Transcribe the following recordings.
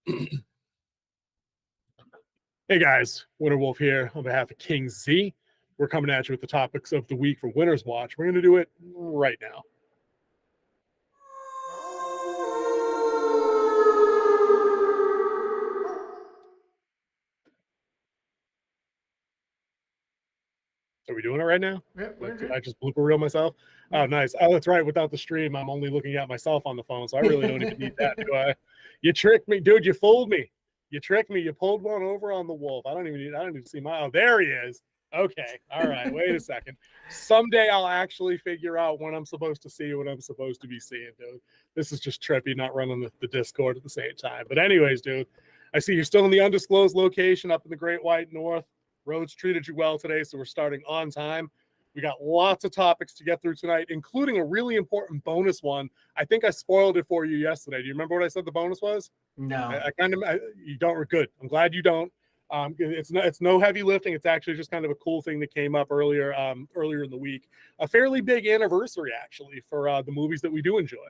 Hey guys, Winter Wolf here on behalf of King Z. We're coming at you with the topics of the week for Winter's Watch. We're going to do it right now. Are we doing it right now? Yeah, we're good. I just blooper reel myself. Oh, nice. Oh, that's right. Without the stream, I'm only looking at myself on the phone, so I really don't even need that, do I? You tricked me, dude. You fooled me. You tricked me. You pulled one over on the wolf. I don't even see my. Oh, there he is. Okay. All right. Wait a second. Someday I'll actually figure out when I'm supposed to see what I'm supposed to be seeing, dude. This is just trippy, not running the Discord at the same time. But anyways, dude, I see you're still in the undisclosed location up in the Great White North. Roads treated you well today, so we're starting on time. We got lots of topics to get through tonight, including a really important bonus one. I think I spoiled it for you yesterday. Do you remember what I said the bonus was? No. You don't. Good. I'm glad you don't. It's no heavy lifting. It's actually just kind of a cool thing that came up earlier in the week. A fairly big anniversary actually for the movies that we do enjoy.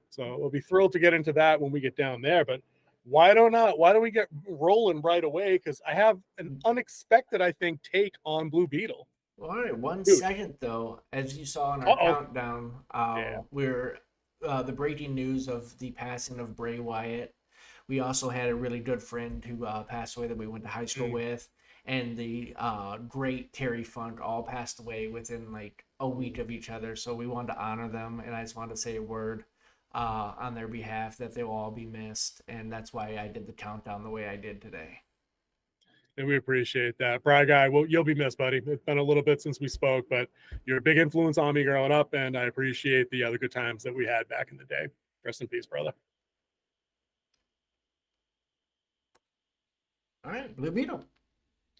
So we'll be thrilled to get into that when we get down there. But why don't we get rolling right away? Because I have an unexpected, I think, take on Blue Beetle. All right, one Dude. second though. As you saw in our countdown, Yeah. we're the breaking news of the passing of Bray Wyatt. We also had a really good friend who passed away that we went to high school with, and the great Terry Funk all passed away within like a week of each other. So we wanted to honor them, and I just wanted to say a word on their behalf that they'll all be missed, and that's why I did the countdown the way I did today. And we appreciate that. Bry Guy, well, you'll be missed, buddy. It's been a little bit since we spoke, but you're a big influence on me growing up, and I appreciate the other good times that we had back in the day. Rest in peace, brother. All right, Blue Beetle.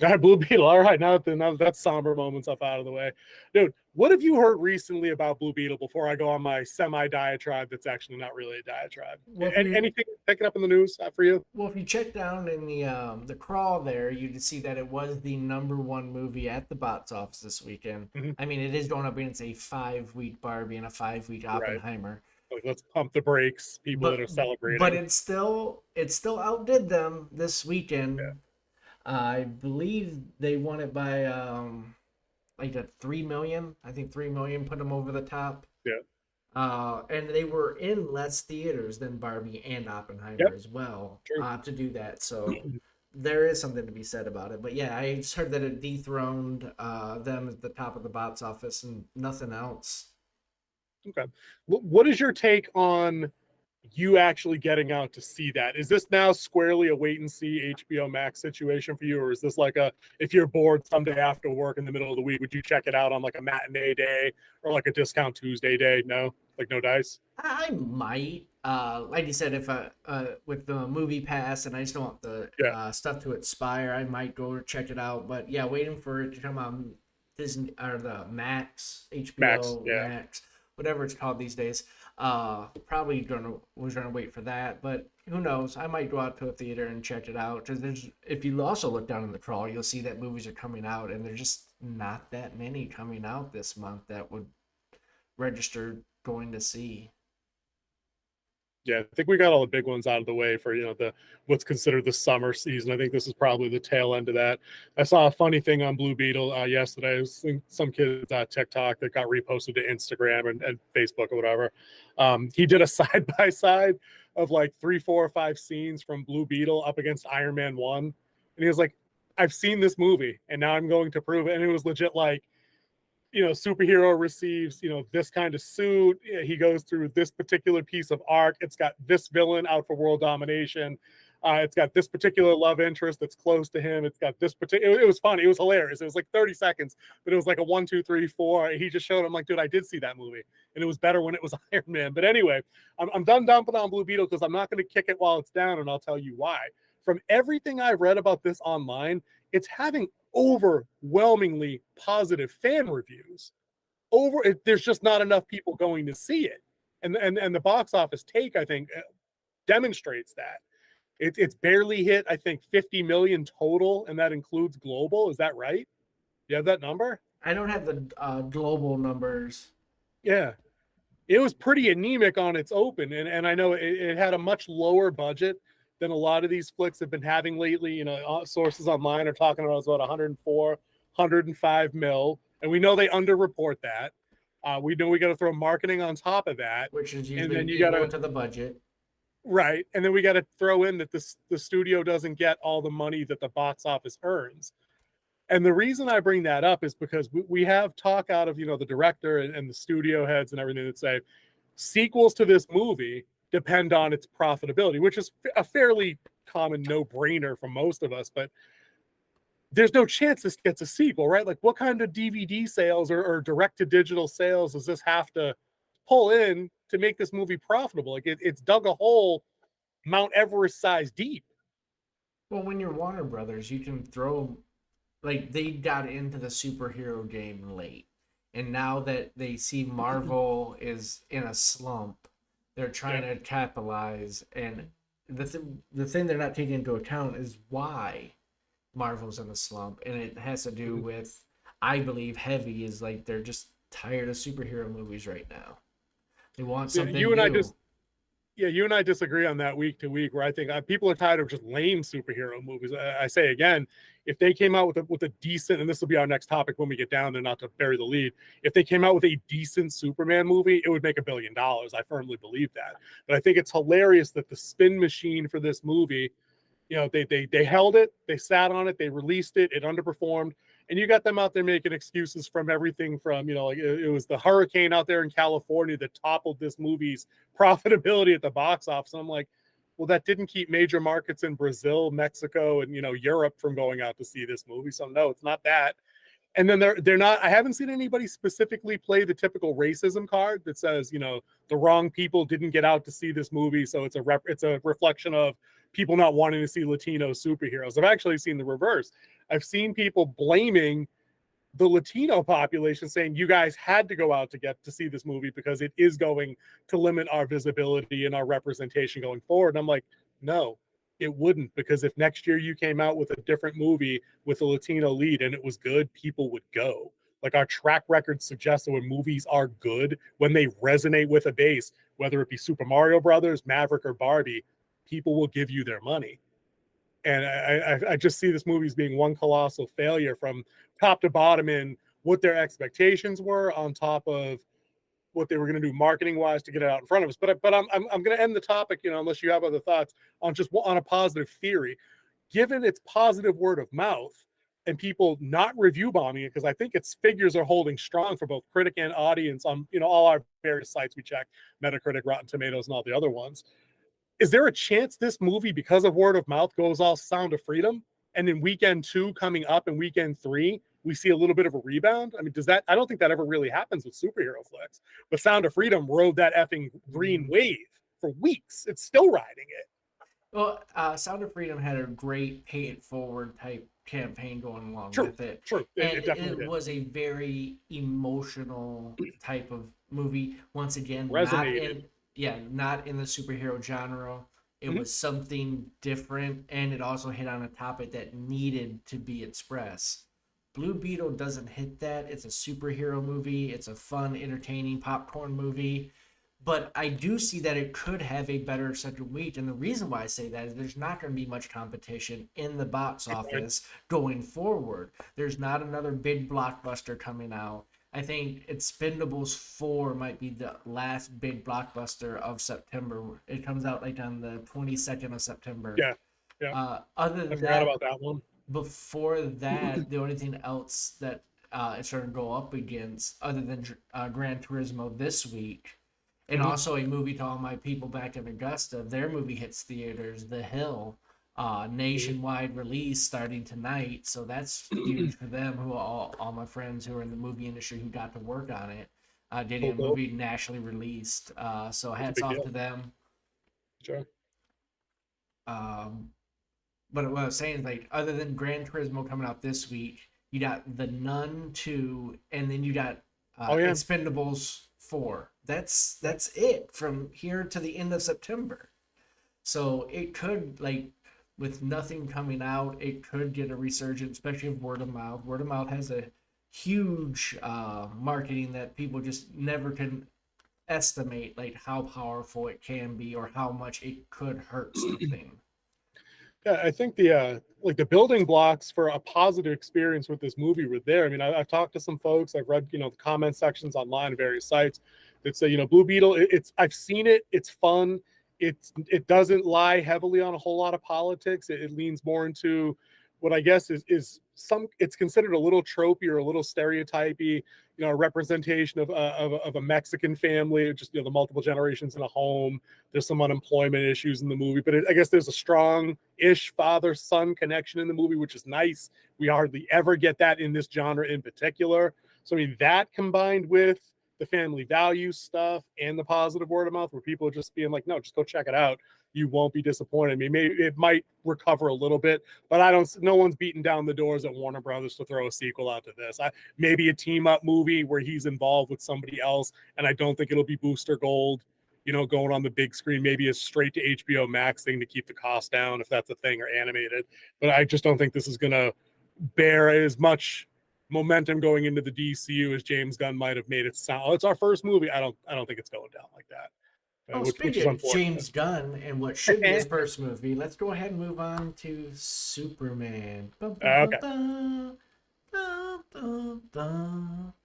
All right, Blue Beetle. All right, now that somber moment's up out of the way. Dude, what have you heard recently about Blue Beetle before I go on my semi-diatribe that's actually not really a diatribe? Well, anything picking up in the news for you? Well, if you check down in the crawl there, you'd see that it was the #1 movie at the box office this weekend. Mm-hmm. I mean, it is going up against a 5-week Barbie and a 5-week Oppenheimer. Right. Like, let's pump the brakes, that are celebrating. But it still outdid them this weekend. Yeah. I believe they won it by like a 3 million. I think 3 million put them over the top. Yeah. And they were in less theaters than Barbie and Oppenheimer as well to do that. So there is something to be said about it. But yeah, I just heard that it dethroned them at the top of the box office and nothing else. Okay. What is your take on you actually getting out to see that? Is this now squarely a wait and see HBO Max situation for you, or is this like if you're bored someday after work in the middle of the week, would you check it out on like a matinee day or like a discount Tuesday day? No, like no dice. I might, like you said, if with the movie pass and I just don't want the stuff to expire, I might go check it out. But yeah, waiting for it to come on Disney or the Max, HBO Max, whatever it's called these days. Probably was gonna wait for that, but who knows? I might go out to a theater and check it out. Because if you also look down in the crawl, you'll see that movies are coming out, and there's just not that many coming out this month that would register going to see. Yeah, I think we got all the big ones out of the way for what's considered the summer season. I think this is probably the tail end of that. I saw a funny thing on Blue Beetle yesterday. I was seeing some kids on TikTok that got reposted to Instagram and Facebook or whatever. He did a side by side of like 3, 4, or 5 scenes from Blue Beetle up against Iron Man 1, and he was like, "I've seen this movie, and now I'm going to prove it." And it was legit like, superhero receives, this kind of suit. He goes through this particular piece of arc. It's got this villain out for world domination. It's got this particular love interest that's close to him. It's got this particular. It was funny. It was hilarious. It was like 30 seconds, but it was like a 1, 2, 3, 4. He just showed him like, dude, I did see that movie, and it was better when it was Iron Man. But anyway, I'm done dumping on Blue Beetle because I'm not going to kick it while it's down, and I'll tell you why. From everything I've read about this online, it's having overwhelmingly positive fan reviews. There's just not enough people going to see it, and the box office take, I think, demonstrates that. It's barely hit, I think, 50 million total, and that includes global. Is that right? You have that number? I don't have the global numbers. Yeah, it was pretty anemic on its open, and I know it had a much lower budget than a lot of these flicks have been having lately. Sources online are talking about about 104, 105 mil, and we know they underreport that. We know we got to throw marketing on top of that, which is and usually then you got equal to to the budget. right, and then we got to throw in that the studio doesn't get all the money that the box office earns. And the reason I bring that up is because we have talk out of the director and the studio heads and everything that say sequels to this movie depend on its profitability, which is a fairly common no-brainer for most of us. But there's no chance this gets a sequel, right? Like, what kind of DVD sales or direct-to-digital sales does this have to pull in to make this movie profitable? Like, it's dug a hole Mount Everest size deep. Well, when you're Warner Brothers, you can throw, like, they got into the superhero game late. And now that they see Marvel is in a slump, they're trying to capitalize. And the thing they're not taking into account is why Marvel's in a slump. And it has to do with, I believe, heavy is like they're just tired of superhero movies right now. They want something new. You and I disagree on that week to week, where I think people are tired of just lame superhero movies. I say again, if they came out with a decent, and this will be our next topic when we get down there, not to bury the lead, if they came out with a decent Superman movie, it would make $1 billion. I firmly believe that. But I think it's hilarious that the spin machine for this movie, they held it, they sat on it, they released it, it underperformed, and you got them out there making excuses from everything from, like it was the hurricane out there in California that toppled this movie's profitability at the box office. And I'm like, well, that didn't keep major markets in Brazil, Mexico, and Europe from going out to see this movie. So no, it's not that. And then they're not. I haven't seen anybody specifically play the typical racism card that says, the wrong people didn't get out to see this movie, so it's a reflection of people not wanting to see Latino superheroes. I've actually seen the reverse. I've seen people blaming the Latino population, saying you guys had to go out to get to see this movie because it is going to limit our visibility and our representation going forward. And I'm like, no, it wouldn't, because if next year you came out with a different movie with a Latino lead and it was good, people would go. Like, our track record suggests that when movies are good, when they resonate with a base, whether it be Super Mario Brothers, Maverick, or Barbie, people will give you their money. And I just see this movie as being one colossal failure from top to bottom in what their expectations were, on top of what they were going to do marketing wise to get it out in front of us. But I'm going to end the topic, unless you have other thoughts, on a positive theory. Given its positive word of mouth and people not review bombing it, because I think its figures are holding strong for both critic and audience on all our various sites we check, Metacritic, Rotten Tomatoes, and all the other ones. Is there a chance this movie, because of word of mouth, goes all Sound of Freedom, and in weekend 2 coming up and weekend 3, we see a little bit of a rebound? I mean, I don't think that ever really happens with superhero flicks, but Sound of Freedom rode that effing green wave for weeks. It's still riding it. Well, Sound of Freedom had a great pay it forward type campaign going along with it. True. And it was a very emotional type of movie. Once again, resonated. Not in the superhero genre. It was something different, and it also hit on a topic that needed to be expressed. Blue Beetle doesn't hit that. It's a superhero movie. It's a fun, entertaining popcorn movie. But I do see that it could have a better second week. And the reason why I say that is there's not going to be much competition in the box office going forward. There's not another big blockbuster coming out. I think Expendables 4 might be the last big blockbuster of September. It comes out like on the 22nd of September. Yeah. Other than I forgot about that one. Before that, the only thing else that it's going to go up against, other than Gran Turismo this week, and also a movie to all my people back in Augusta, their movie hits theaters, The Hill, nationwide release starting tonight. So that's huge for them, who all my friends who are in the movie industry who got to work on it, getting a movie nationally released. So hats off to them. Sure. But what I was saying is, like, other than Gran Turismo coming out this week, you got The Nun 2, and then you got Expendables 4. That's it from here to the end of September. So it could, like, with nothing coming out, it could get a resurgence, especially of word of mouth. Word of mouth has a huge marketing that people just never can estimate, like, how powerful it can be or how much it could hurt something. Yeah, I think the like the building blocks for a positive experience with this movie were there. I mean, I've talked to some folks, I've read, the comment sections online at various sites that say, Blue Beetle, it's I've seen it, it's fun. It doesn't lie heavily on a whole lot of politics. It leans more into what I guess is some, it's considered a little tropey or a little stereotypy, a representation of a Mexican family, just the multiple generations in a home. There's some unemployment issues in the movie, but I guess there's a strong-ish father-son connection in the movie, which is nice. We hardly ever get that in this genre in particular. So I mean, that combined with the family values stuff and the positive word of mouth, where people are just being like, no, just go check it out. You won't be disappointed. I mean, maybe it might recover a little bit, but no one's beating down the doors at Warner Brothers to throw a sequel out to this. Maybe a team up movie where he's involved with somebody else, and I don't think it'll be Booster Gold, going on the big screen. Maybe a straight to HBO Max thing to keep the cost down, if that's a thing, or animated. But I just don't think this is going to bear as much momentum going into the DCU as James Gunn might have made it sound. Oh, it's our first movie. I don't think it's going down like that. Well, Which is speaking of unfortunate. James Gunn and what should be his first movie, let's go ahead and move on to Superman. Okay.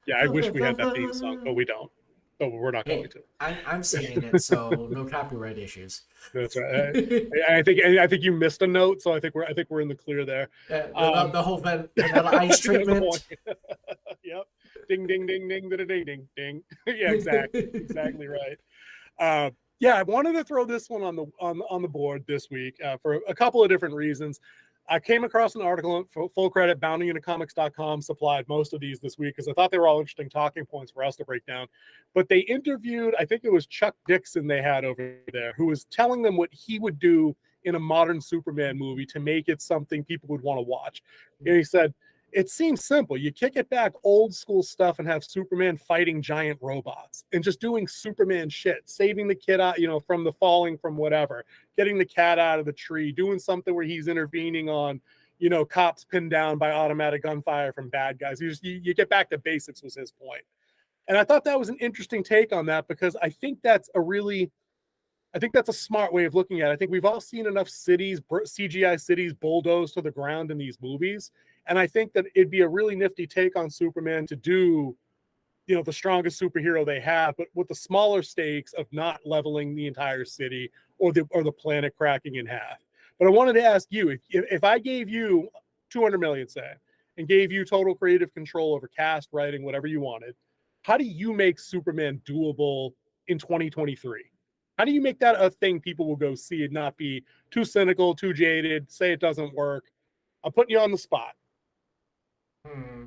Yeah, I wish we had that theme song, but we don't. But we're not going to. I'm singing it, so no copyright issues. That's right. I think you missed a note, so I think we're in the clear there. The whole vanilla ice treatment. Yep. Ding ding ding ding ding ding ding ding. Yeah, exactly right. Yeah, I wanted to throw this one on the board this week for a couple of different reasons. I came across an article, full credit, boundingunicomics.com supplied most of these this week because I thought they were all interesting talking points for us to break down. But they interviewed, I think it was Chuck Dixon they had over there, who was telling them what he would do in a modern Superman movie to make it something people would want to watch. And he said, it seems simple. You kick it back old school stuff and have Superman fighting giant robots and just doing Superman shit, saving the kid out, from the falling from whatever, getting the cat out of the tree, doing something where he's intervening on, cops pinned down by automatic gunfire from bad guys. You get back to basics was his point. And I thought that was an interesting take on that because I think that's a smart way of looking at it. I think we've all seen enough CGI cities bulldozed to the ground in these movies. And I think that it'd be a really nifty take on Superman to do, the strongest superhero they have, but with the smaller stakes of not leveling the entire city or the planet cracking in half. But I wanted to ask you, if I gave you 200 million, say, and gave you total creative control over cast, writing, whatever you wanted, how do you make Superman doable in 2023? How do you make that a thing people will go see and not be too cynical, too jaded, say it doesn't work? I'm putting you on the spot.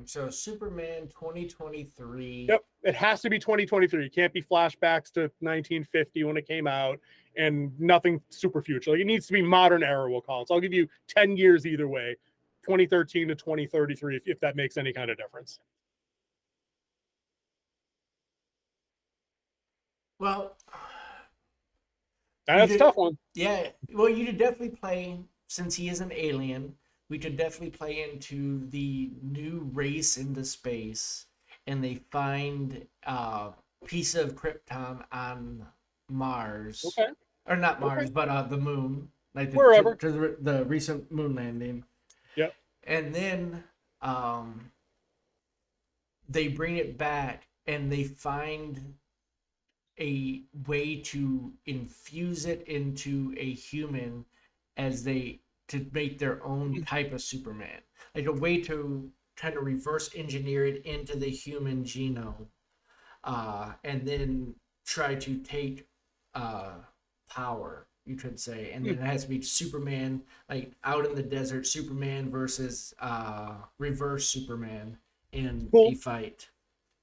So Superman 2023. Yep, it has to be 2023. It can't be flashbacks to 1950 when it came out and nothing super future. Like, it needs to be modern era, we'll call it. So I'll give you 10 years either way, 2013 to 2033, if that makes any kind of difference. Well, that's a tough one. Yeah, well, you could definitely play, since he is an alien, we could definitely play into the new race into space, and they find a piece of Krypton on Mars. Okay. Or not Mars, but the moon. Like wherever. To the recent moon landing. Yep. And then they bring it back, and they find a way to infuse it into a human to make their own type of Superman, like a way to kind of reverse engineer it into the human genome, and then try to take power, you could say. And then it has to be Superman, like out in the desert, Superman versus reverse Superman in a fight.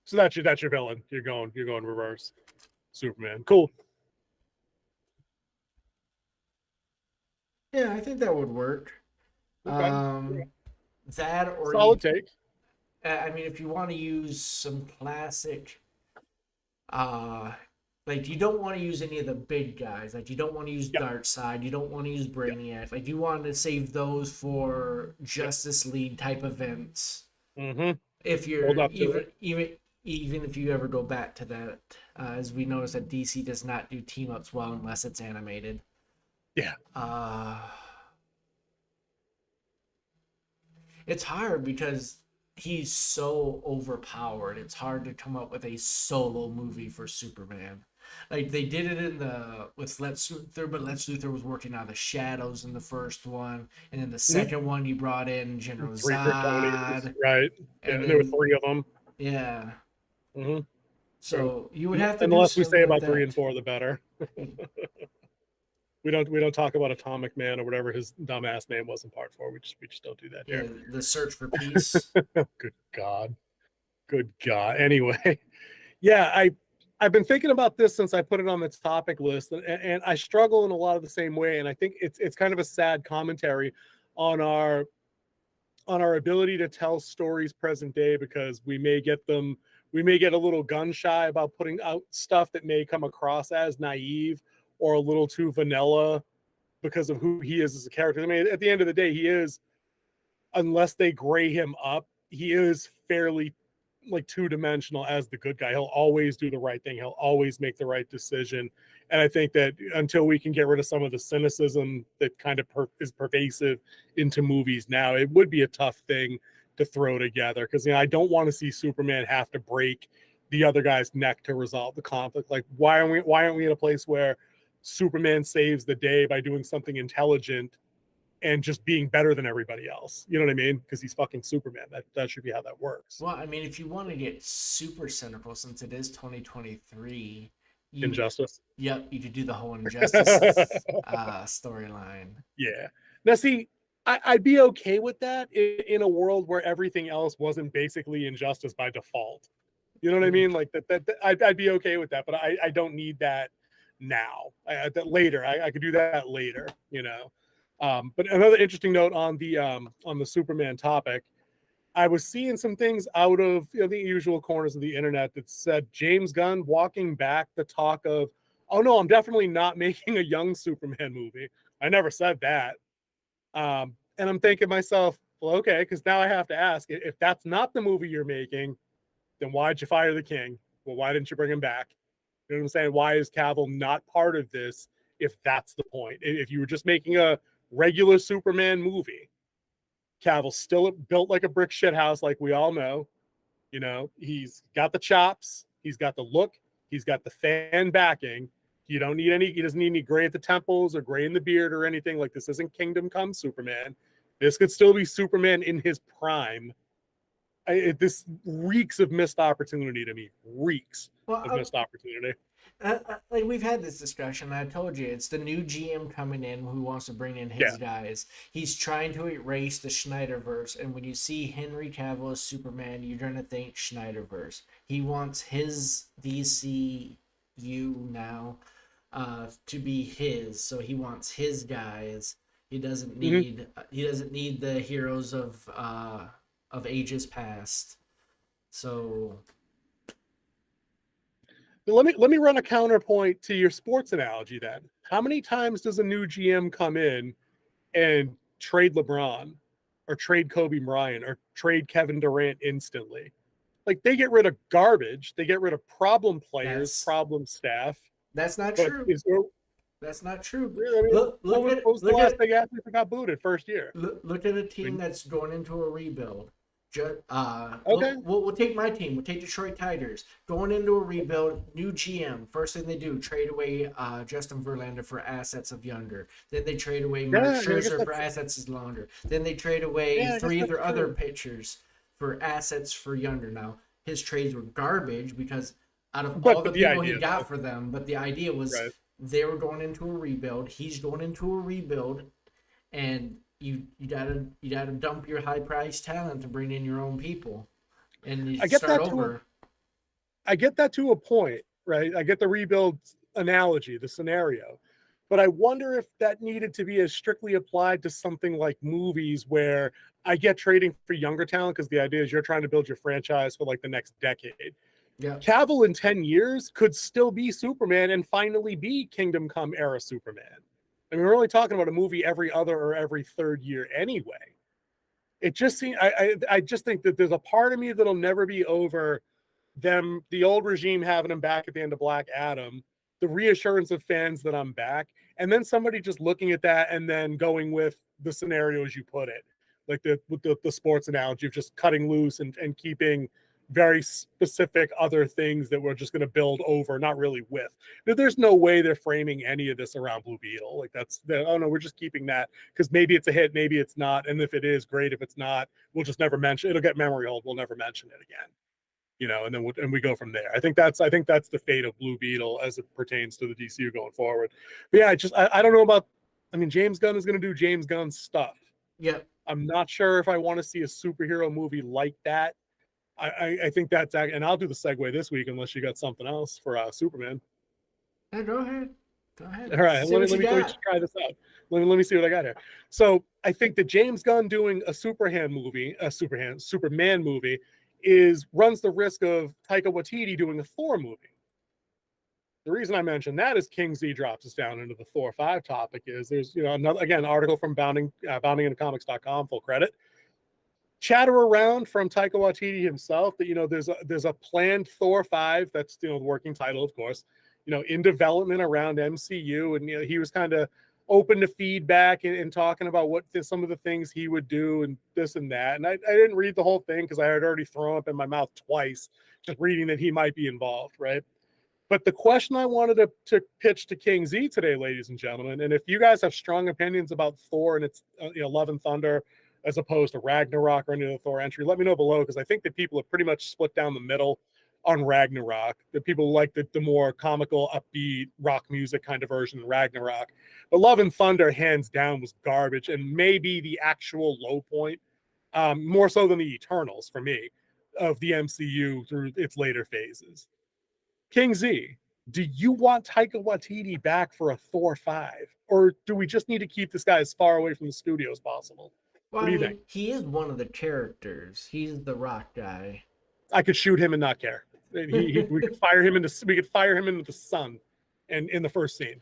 So that's your villain. You're going reverse Superman. Cool. Yeah, I think that would work. Okay. That or solid take. I mean, if you want to use some classic, like you don't want to use any of the big guys. Like you don't want to use Darkseid. You don't want to use Brainiac. Like you want to save those for Justice League type events. Mm-hmm. If you're even if you ever go back to that, as we notice that DC does not do team ups well unless it's animated. Yeah. it's hard because he's so overpowered. It's hard to come up with a solo movie for Superman. Like they did it in the with Lex Luthor, but Lex Luthor was working out of the shadows in the first one, and then the Mhm. second one he brought in General Three Kryptonians, Zod, right? Yeah, and and there were then three of them. yeah. Hmm. True. So you would have to And the do less we say something like about 3 and that. 4, the better. We don't talk about Atomic Man or whatever his dumbass name was in part 4. We just don't do that Yeah, here. the search for peace. Good God. Good God. Anyway, yeah, I've been thinking about this since I put it on the topic list, and I struggle in a lot of the same way. And I think it's kind of a sad commentary on our ability to tell stories present day, because we may get a little gun shy about putting out stuff that may come across as naive or a little too vanilla because of who he is as a character. I mean, at the end of the day, he is, unless they gray him up, he is fairly like two-dimensional as the good guy. He'll always do the right thing. He'll always make the right decision. And I think that until we can get rid of some of the cynicism that kind of is pervasive into movies now, it would be a tough thing to throw together, because I don't want to see Superman have to break the other guy's neck to resolve the conflict. Like, why aren't we in a place where Superman saves the day by doing something intelligent and just being better than everybody else? You know what I mean? Because he's fucking Superman. That should be how that works. Well, I mean, if you want to get super cynical, since it is 2023, you Injustice. yep, you could do the whole injustice storyline. Yeah. Now, see, I'd be okay with that in a world where everything else wasn't basically injustice by default. You know what I Mm. mean? Like that I'd be okay with that, but I don't need that now. That later, I could do that later. But another interesting note on the Superman topic, I was seeing some things out of the usual corners of the internet that said James Gunn walking back the talk of, oh no, I'm definitely not making a young Superman movie. I never said that. And I'm thinking to myself, well, okay, because now I have to ask, if that's not the movie you're making, then why'd you fire the king? Well, why didn't you bring him back? You know what I'm saying? Why is Cavill not part of this if that's the point? If you were just making a regular Superman movie, Cavill's still built like a brick shit house, like we all know. He's got the chops, he's got the look, he's got the fan backing. He doesn't need any gray at the temples or gray in the beard or anything. Like, this isn't Kingdom Come Superman. This could still be Superman in his prime. This reeks of missed opportunity to me. Reeks of Well, missed opportunity. like we've had this discussion. I told you it's the new GM coming in who wants to bring in his Yeah. guys. He's trying to erase the Snyderverse, and when you see Henry Cavill as Superman, you're gonna think Snyderverse. He wants his DCU now to be his, so he wants his guys. He doesn't Mm-hmm. need the heroes of ages past. So Let me run a counterpoint to your sports analogy then. How many times does a new GM come in and trade LeBron or trade Kobe Bryant or trade Kevin Durant instantly? Like, they get rid of garbage, they get rid of problem players, that's problem staff. that's not But true. is there That's not true. really? I mean, Look what look was, at what was the look last at big athlete that got booted first year? look at a I team mean, that's going into a rebuild. okay. We'll take my team. We'll take Detroit Tigers. Going into a rebuild, new GM. First thing they do, trade away Justin Verlander for assets of younger. Then they trade away Mark Yeah, I mean, Scherzer for assets of longer. Then they trade away I guess three of that's their other true. pitchers for assets for younger. Now, his trades were garbage because out of all But the the people he idea, got though, for them, but the idea was right? they were going into a rebuild. He's going into a rebuild, and you gotta dump your high priced talent to bring in your own people, and you I get start that to a, over. I get that to a point, right? I get the rebuild analogy, the scenario, but I wonder if that needed to be as strictly applied to something like movies, where I get trading for younger talent because the idea is you're trying to build your franchise for like the next decade. Yeah, Cavill in 10 years could still be Superman and finally be Kingdom Come era Superman. I mean, we're only talking about a movie every other or every third year anyway. It just seems, I just think that there's a part of me that'll never be over the old regime having him back at the end of Black Adam, the reassurance of fans that I'm back, and then somebody just looking at that and then going with the scenario as you put it. like with the sports analogy of just cutting loose and keeping very specific other things that we're just going to build over, not really with. There's no way they're framing any of this around Blue Beetle. Like oh no, we're just keeping that because maybe it's a hit, maybe it's not. And if it is, great. If it's not, we'll just never mention it. It'll get memory hold. We'll never mention it again. And then we go from there. I think that's the fate of Blue Beetle as it pertains to the DCU going forward. But yeah, I don't know about. I mean, James Gunn is going to do James Gunn stuff. Yep. I'm not sure if I want to see a superhero movie like that. I think that's, and I'll do the segue this week unless you got something else for Superman. Yeah, go ahead. All right, let me try this out. Let me see what I got here. So I think that James Gunn doing a Superman movie runs the risk of Taika Waititi doing a Thor movie. The reason I mention that is King Z drops us down into the Thor 5 topic. There's another article from boundingintocomics.com, full credit. Chatter around from Taika Waititi himself that there's a planned Thor 5, that's the working title, of course, in development around MCU, and he was kind of open to feedback and talking about some of the things he would do and this and that. And I didn't read the whole thing because I had already thrown up in my mouth twice just reading that he might be involved, right? But the question I wanted to pitch to King Z today, ladies and gentlemen, and if you guys have strong opinions about Thor and its Love and Thunder as opposed to Ragnarok or any of the Thor entry, let me know below, because I think that people have pretty much split down the middle on Ragnarok. The people like the more comical, upbeat rock music kind of version of Ragnarok. But Love and Thunder, hands down, was garbage and maybe the actual low point, more so than the Eternals for me, of the MCU through its later phases. King Z, do you want Taika Waititi back for a Thor 5? Or do we just need to keep this guy as far away from the studio as possible? Well, what do you think? He is one of the characters. He's the rock guy. I could shoot him and not care. We could fire him into the sun, and in the first scene.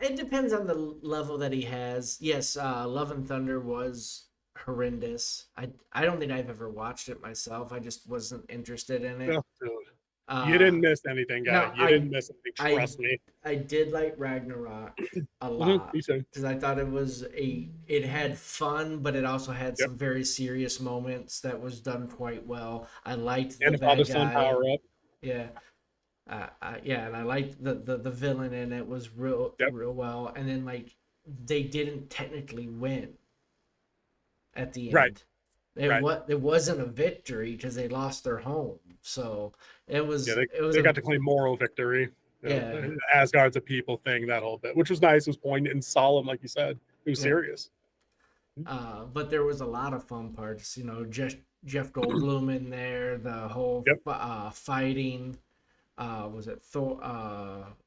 It depends on the level that he has. Yes, Love and Thunder was horrendous. I don't think I've ever watched it myself. I just wasn't interested in it. Oh, dude. You didn't miss anything, guy. You didn't miss anything. Trust me. I did like Ragnarok a lot because I thought it had fun, but it also had some very serious moments that was done quite well. I liked the bad guy. Power up. Yeah. And I liked the villain, and it was real well. And then they didn't technically win at the end. Right. It wasn't a victory because they lost their home. So it was. Yeah, they got to claim moral victory. Asgard's a people thing, that whole bit, which was nice. It was poignant and solemn, like you said. It was serious. But there was a lot of fun parts. Jeff Goldblum in there. The whole fighting. Was it Thor?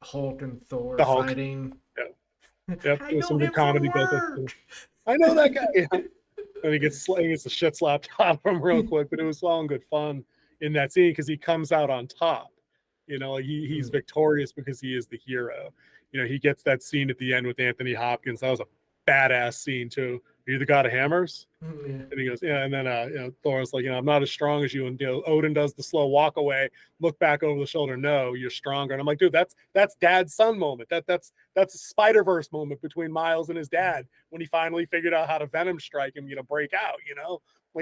Hulk and Thor fighting. Yep. There's some good comedy built in. I know that guy. Yeah. And he gets the shit slapped out of him real quick, but it was all in good fun in that scene because he comes out on top. He's victorious because he is the hero. He gets that scene at the end with Anthony Hopkins. That was a badass scene too. Are you the god of hammers? And he goes, yeah. And then Thor's like, I'm not as strong as you. And Odin does the slow walk away, look back over the shoulder. No, you're stronger. And I'm like, dude, that's dad's son moment. That's a Spider-Verse moment between Miles and his dad when he finally figured out how to Venom strike him, break out.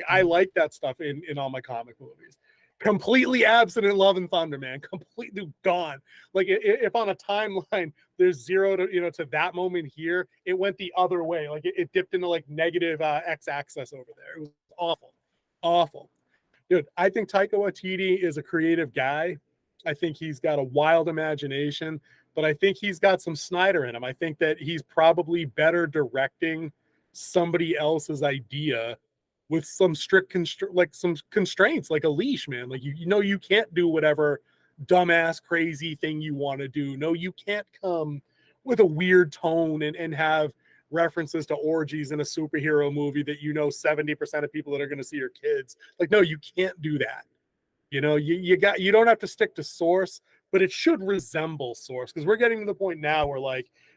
I like that stuff in all my comic movies. Completely absent in Love and Thunder, man. Completely gone. If on a timeline there's 0 to that moment here, it went the other way. It dipped into negative x-axis over there. It was awful. Dude, I think Taika Waititi is a creative guy. I think he's got a wild imagination, but I think he's got some Snyder in him. I think that he's probably better directing somebody else's idea with some strict some constraints, like a leash, man. You can't do whatever dumbass crazy thing you want to do. No, you can't come with a weird tone and have references to orgies in a superhero movie that 70% of people that are going to see are kids. No, you can't do that. You don't have to stick to source, but it should resemble source, because we're getting to the point now where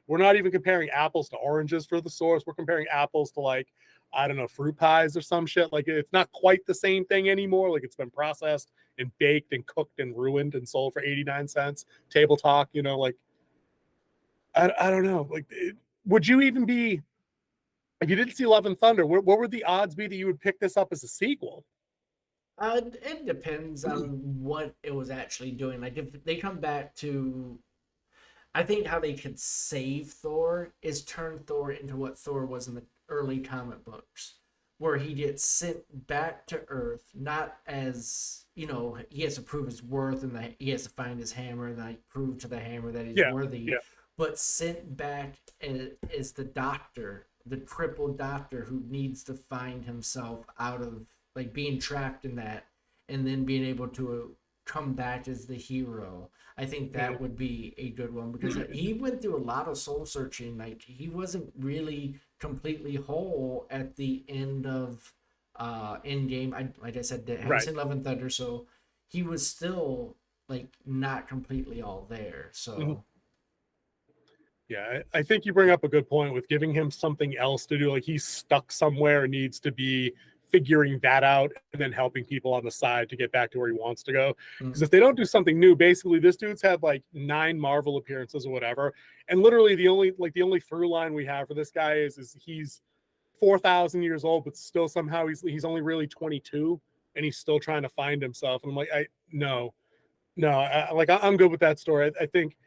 we're not even comparing apples to oranges for the source. We're comparing apples to I don't know, fruit pies or some shit. It's not quite the same thing anymore. It's been processed and baked and cooked and ruined and sold for 89 cents. Table talk, I don't know. Would you even be If you didn't see Love and Thunder, what would the odds be that you would pick this up as a sequel? It depends on what it was actually doing. Like if they come back to, I think how they could save Thor is turn Thor into what Thor was in the early comic books, where he gets sent back to Earth, not as, he has to prove his worth and he has to find his hammer and like prove to the hammer that he's worthy, but sent back as the doctor, the crippled doctor who needs to find himself out of like being trapped in that, and then being able to come back as the hero. I think that would be a good one because he went through a lot of soul searching. Like he wasn't really completely whole at the end of Endgame. Like I said, I haven't seen Love and Thunder, so he was still like not completely all there. So yeah, I think you bring up a good point with giving him something else to do. Like he's stuck somewhere and needs to be figuring that out and then helping people on the side to get back to where he wants to go. Because if they don't do something new, basically this dude's had like 9 Marvel appearances or whatever. And literally the only through line we have for this guy is he's 4,000 years old, but still somehow he's only really 22 and he's still trying to find himself. And I'm like, I'm good with that story. I think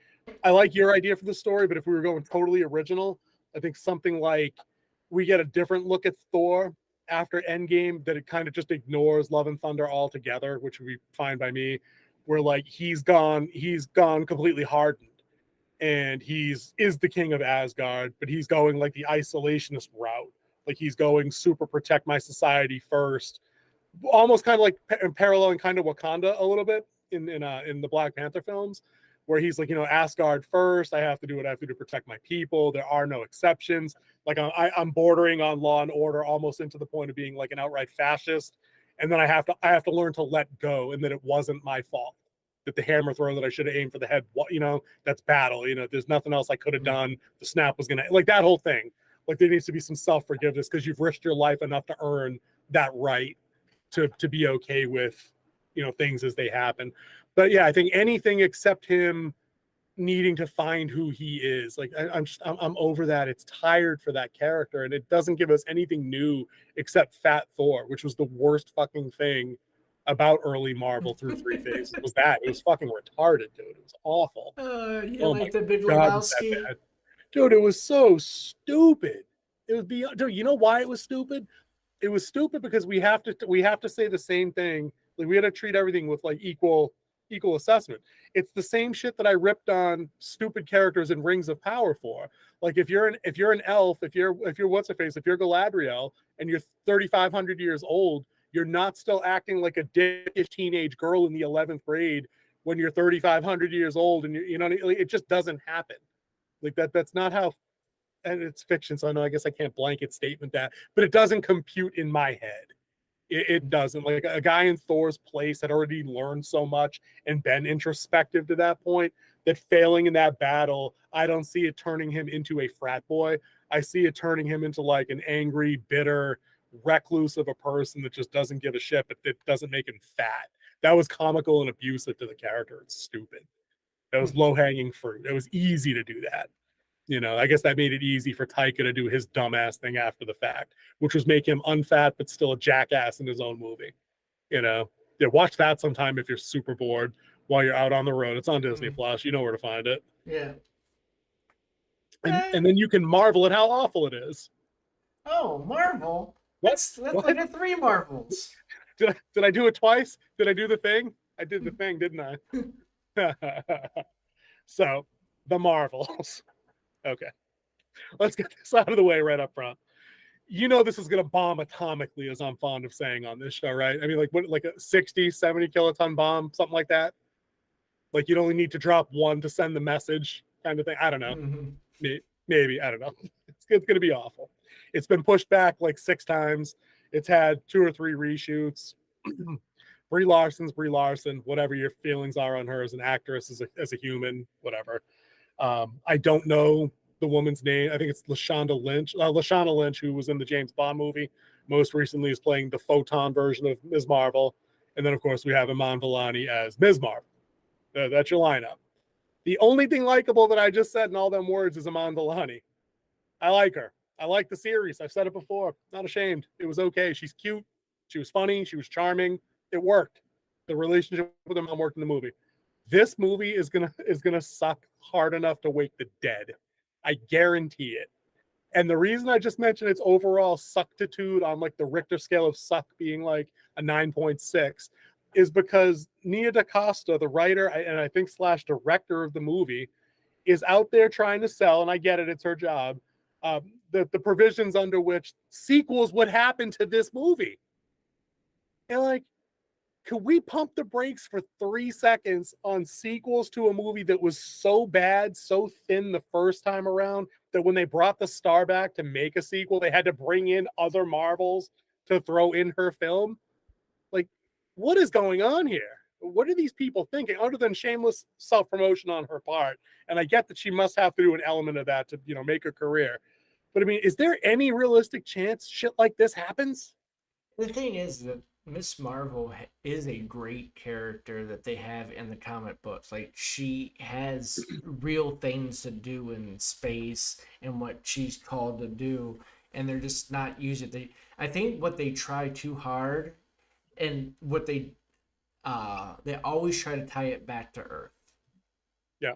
I like your idea for the story, but if we were going totally original, I think something like we get a different look at Thor after Endgame that it kind of just ignores Love and Thunder altogether, which would be fine by me. Where like he's gone completely hardened, and is the king of Asgard, but he's going like the isolationist route. Like he's going super protect my society first, almost kind of like paralleling kind of Wakanda a little bit in the Black Panther films, where he's like, Asgard first. I have to do what I have to do to protect my people. There are no exceptions. Like I'm bordering on Law and Order, almost into the point of being like an outright fascist. And then I have to learn to let go, and that it wasn't my fault. That the hammer throw that I should have aimed for the head, that's battle. There's nothing else I could have done. The snap was gonna like that whole thing. Like there needs to be some self-forgiveness because you've risked your life enough to earn that right to be okay with things as they happen. But yeah, I think anything except him needing to find who he is. Like I'm over that. It's tired for that character, and it doesn't give us anything new except Fat Thor, which was the worst fucking thing about early Marvel through 3 phases. Was that it was fucking retarded, dude. It was awful. You like the Big Lebowski? Dude, it was so stupid. It was beyond. Dude, you know why it was stupid? It was stupid because we have to say the same thing. Like we had to treat everything with like equal assessment. It's the same shit that I ripped on stupid characters in Rings of Power for. Like if you're an elf, if you're what's her face, if you're Galadriel and you're 3,500 years old, you're not still acting like a dickish teenage girl in the 11th grade when you're 3,500 years old, and it just doesn't happen. Like that's not how. And it's fiction, so I know I guess I can't blanket statement that, but it doesn't compute in my head. It doesn't. Like a guy in Thor's place had already learned so much and been introspective to that point that failing in that battle, I don't see it turning him into a frat boy. I see it turning him into like an angry, bitter recluse of a person that just doesn't give a shit, but that doesn't make him fat. That was comical and abusive to the character. It's stupid. That was low-hanging fruit. It was easy to do that. I guess that made it easy for Taika to do his dumbass thing after the fact, which was make him unfat but still a jackass in his own movie. Yeah, watch that sometime if you're super bored while you're out on the road. It's on Disney Plus. You know where to find it. Yeah. And then you can marvel at how awful it is. Oh, Marvel? Let's look at 3 Marvels. Did I do it twice? Did I do the thing? I did the thing, didn't I? So, the Marvels. Okay. Let's get this out of the way right up front. This is going to bomb atomically, as I'm fond of saying on this show, right? I mean, like a 60, 70 kiloton bomb, something like that. Like you'd only need to drop one to send the message kind of thing. I don't know. Maybe. I don't know. It's going to be awful. It's been pushed back like 6 times. It's had 2 or 3 reshoots. Brie Larson, whatever your feelings are on her as an actress, as a human, whatever. I don't know the woman's name. I think it's Lashana Lynch, who was in the James Bond movie. Most recently is playing the photon version of Ms. Marvel. And then, of course, we have Iman Vellani as Ms. Marvel. That's your lineup. The only thing likable that I just said in all them words is Iman Vellani. I like her. I like the series. I've said it before. Not ashamed. It was okay. She's cute. She was funny. She was charming. It worked. The relationship with her mom worked in the movie. This movie is gonna suck hard enough to wake the dead. I guarantee it. And the reason I just mentioned its overall suctitude on like the Richter scale of suck being like a 9.6 is because Nia DaCosta, the writer and I think slash director of the movie, is out there trying to sell, and I get it, it's her job, the provisions under which sequels would happen to this movie. And like, could we pump the brakes for 3 seconds on sequels to a movie that was so bad, so thin the first time around that when they brought the star back to make a sequel, they had to bring in other Marvels to throw in her film? Like, what is going on here? What are these people thinking other than shameless self-promotion on her part? And I get that she must have to do an element of that to, make a career. But I mean, is there any realistic chance shit like this happens? The thing is that Miss Marvel is a great character that they have in the comic books. Like, she has real things to do in space and what she's called to do, and they're just not using it. I think what they try too hard, and what they always try to tie it back to Earth. Yeah.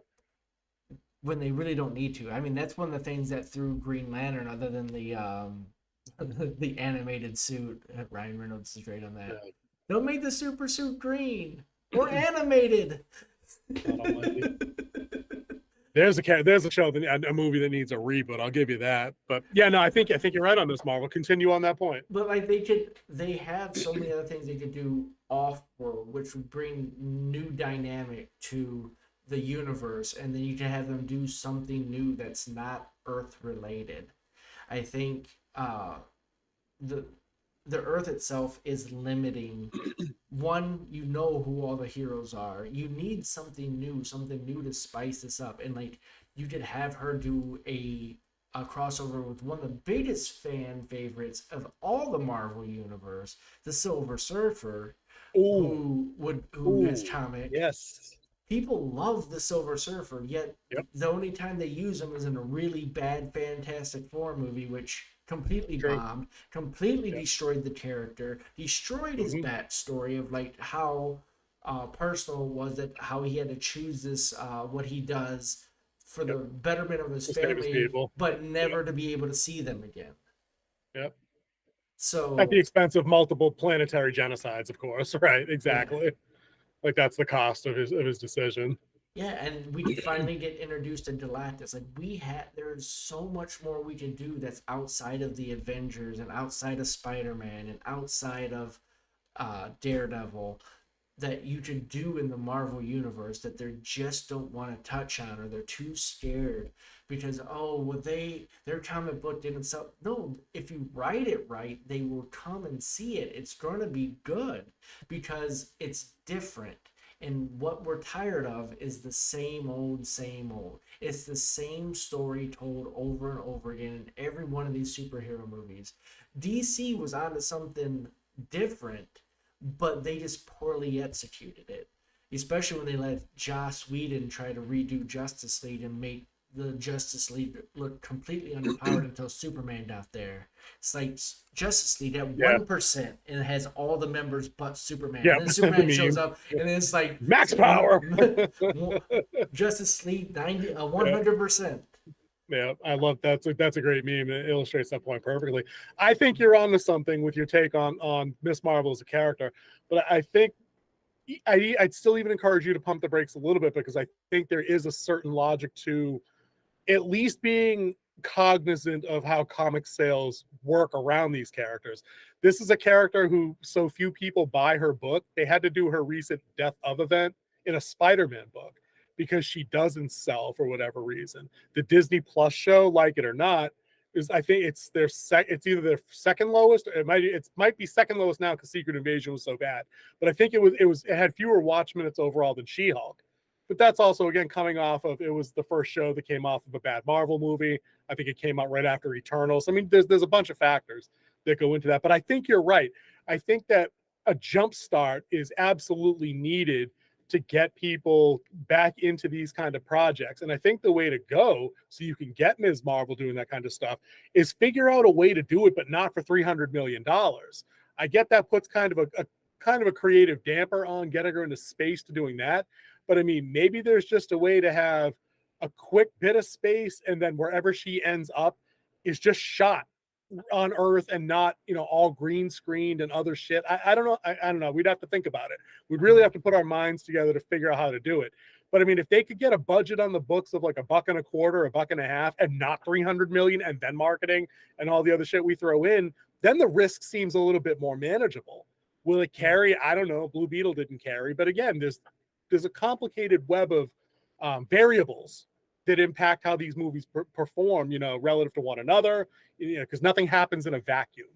When they really don't need to. I mean, that's one of the things that threw Green Lantern, other than the the animated suit. Ryan Reynolds is great on that. Yeah. Don't make the super suit green or animated. There's a show, a movie that needs a reboot. I'll give you that. But yeah, no, I think you're right on this, Marvel. Continue on that point. But like, they have so many other things they could do off world, which would bring new dynamic to the universe, and then you can have them do something new that's not Earth related. I think the Earth itself is limiting. One, you know who all the heroes are. You need something new to spice this up, and like, you could have her do a crossover with one of the biggest fan favorites of all the Marvel universe, the Silver Surfer. Ooh. who has comic. Yes. People love the Silver Surfer, yet the only time they use him is in a really bad Fantastic Four movie, which completely bombed, completely destroyed the character, destroyed his backstory of like how personal it was, that how he had to choose this, what he does for the betterment of his family, but never to be able to see them again. Yep. So at the expense of multiple planetary genocides, of course, right? Exactly. Yeah. Like, that's the cost of his decision. Yeah, and we could finally get introduced to Galactus. Like, there's so much more we can do that's outside of the Avengers and outside of Spider-Man and outside of Daredevil, that you could do in the Marvel universe that they just don't want to touch on, or they're too scared because, their comic book didn't sell. No, if you write it right, they will come and see it. It's going to be good because it's different. And what we're tired of is the same old. It's the same story told over and over again in every one of these superhero movies. DC was onto something different, but they just poorly executed it. Especially when they let Joss Whedon try to redo Justice League and make the Justice League look completely underpowered until Superman got there. It's like Justice League at 1%, and it has all the members but Superman. Yeah, and then Superman shows up, and then it's like max power. Justice League 100%. Yeah, I love that. That's a great meme. It illustrates that point perfectly. I think you're onto something with your take on Miss Marvel as a character, but I think I'd still even encourage you to pump the brakes a little bit, because I think there is a certain logic to at least being cognizant of how comic sales work around these characters. This is a character who so few people buy her book. They had to do her recent Death of event in a Spider-Man book because she doesn't sell for whatever reason. The Disney Plus show, like it or not, I think it's it's either their second lowest, or it might be second lowest now because Secret Invasion was so bad. But I think it had fewer watch minutes overall than She-Hulk. But that's also, again, coming off of, it was the first show that came off of a bad Marvel movie. I think it came out right after Eternals. I mean, there's a bunch of factors that go into that. But I think you're right. I think that a jump start is absolutely needed to get people back into these kind of projects. And I think the way to go, so you can get Ms. Marvel doing that kind of stuff, is figure out a way to do it, but not for $300 million. I get that puts kind of a creative damper on getting her into space to doing that. But I mean, maybe there's just a way to have a quick bit of space, and then wherever she ends up is just shot on Earth and not, all green screened and other shit. I don't know. I don't know. We'd have to think about it. We'd really have to put our minds together to figure out how to do it. But I mean, if they could get a budget on the books of like $1.25, $1.50, and not 300 million, and then marketing and all the other shit we throw in, then the risk seems a little bit more manageable. Will it carry? I don't know. Blue Beetle didn't carry, but again, there's a complicated web of variables that impact how these movies perform, relative to one another, because nothing happens in a vacuum.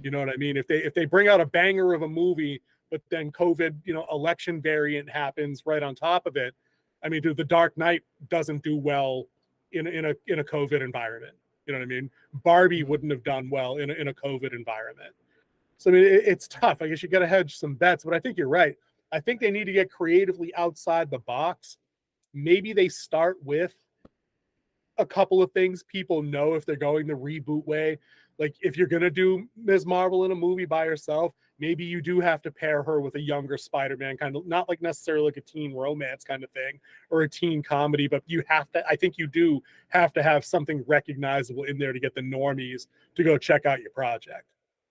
You know what I mean? If they bring out a banger of a movie, but then COVID, election variant happens right on top of it. I mean, The Dark Knight doesn't do well in a COVID environment. You know what I mean? Barbie wouldn't have done well in a COVID environment. So I mean, it's tough. I guess you got to hedge some bets, but I think you're right. I think they need to get creatively outside the box. Maybe they start with a couple of things people know if they're going the reboot way. Like if you're going to do Ms. Marvel in a movie by herself, maybe you do have to pair her with a younger Spider-Man, kind of not like necessarily like a teen romance kind of thing or a teen comedy, but I think you do have to have something recognizable in there to get the normies to go check out your project.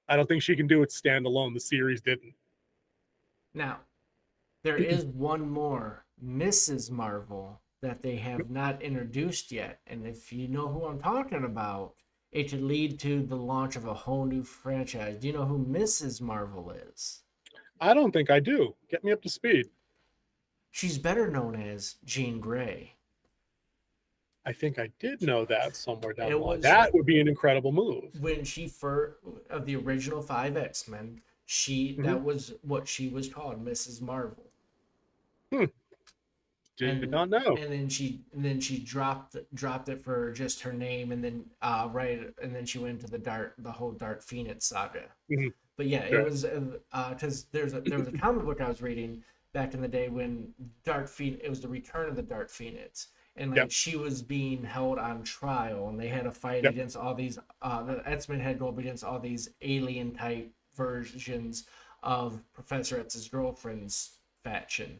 I don't think she can do it standalone. The series didn't. Now, there is one more Mrs. Marvel that they have not introduced yet. And if you know who I'm talking about, it could lead to the launch of a whole new franchise. Do you know who Mrs. Marvel is? I don't think I do. Get me up to speed. She's better known as Jean Grey. I think I did know that somewhere down the line. That would be an incredible move. When she first, of the original 5 X-Men, that was what she was called, Mrs. Marvel. Did not know. And then she dropped it for just her name, and then and then she went into the whole Dark Phoenix saga. Mm-hmm. But yeah, it was because there was a comic book I was reading back in the day when it was the Return of the Dark Phoenix, and she was being held on trial, and they had to fight against all these the X-Men had to go up against all these alien type versions of Professor X's girlfriend's faction.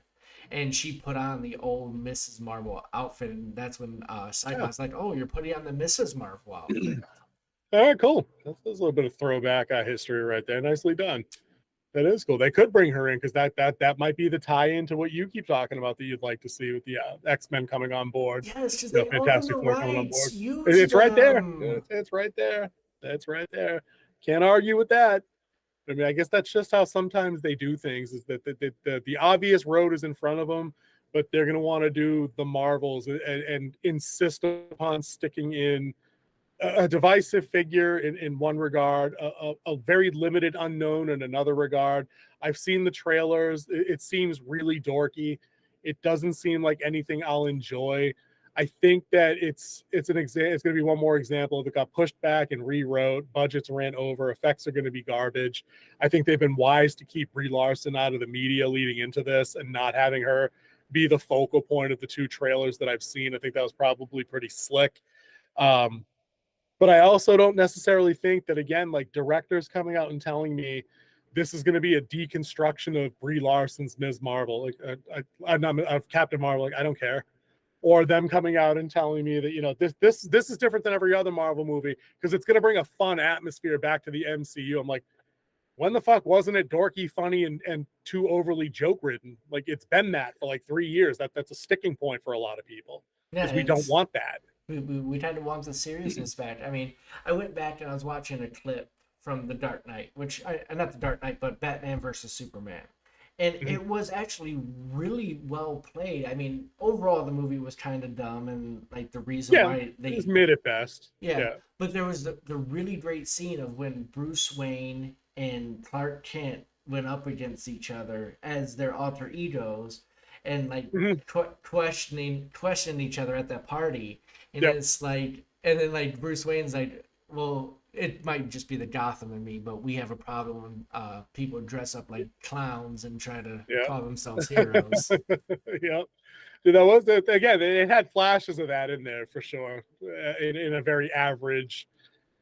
And she put on the old Mrs. Marvel outfit, and that's when Cyclops was like, "Oh, you're putting on the Mrs. Marvel outfit." All right, cool. That's a little bit of throwback history right there. Nicely done. That is cool. They could bring her in because that might be the tie-in to what you keep talking about that you'd like to see with the X-Men coming on board. Yes, because they Fantastic own the Four coming on board. Use it's right there. them. It's right there. That's right there. Can't argue with that. I mean, I guess that's just how sometimes they do things, is that the obvious road is in front of them, but they're going to want to do the Marvels and insist upon sticking in a divisive figure in one regard, a very limited unknown in another regard. I've seen the trailers. It seems really dorky. It doesn't seem like anything I'll enjoy. I think that it's going to be one more example of it got pushed back and rewrote. Budgets ran over. Effects are going to be garbage. I think they've been wise to keep Brie Larson out of the media leading into this and not having her be the focal point of the 2 trailers that I've seen. I think that was probably pretty slick. But I also don't necessarily think that, again, like directors coming out and telling me this is going to be a deconstruction of Brie Larson's Ms. Marvel, like of Captain Marvel. Like, I don't care. Or them coming out and telling me that, this is different than every other Marvel movie because it's going to bring a fun atmosphere back to the MCU. I'm like, when the fuck wasn't it dorky, funny, and too overly joke-ridden? Like, it's been that for like 3 years. That's a sticking point for a lot of people because we don't want that. We kind of want the seriousness back. I mean, I went back and I was watching a clip from The Dark Knight, not The Dark Knight, but Batman versus Superman. And it was actually really well played. I mean, overall, the movie was kind of dumb, and like the reason why they was mid at best. Yeah, but there was the really great scene of when Bruce Wayne and Clark Kent went up against each other as their alter egos, and like questioning each other at that party. And it's like, and then like Bruce Wayne's like, well, it might just be the Gotham in me, but we have a problem when people dress up like clowns and try to Yeah. call themselves heroes. Yep. Dude, that was it. Again, it had flashes of that in there for sure. In a very average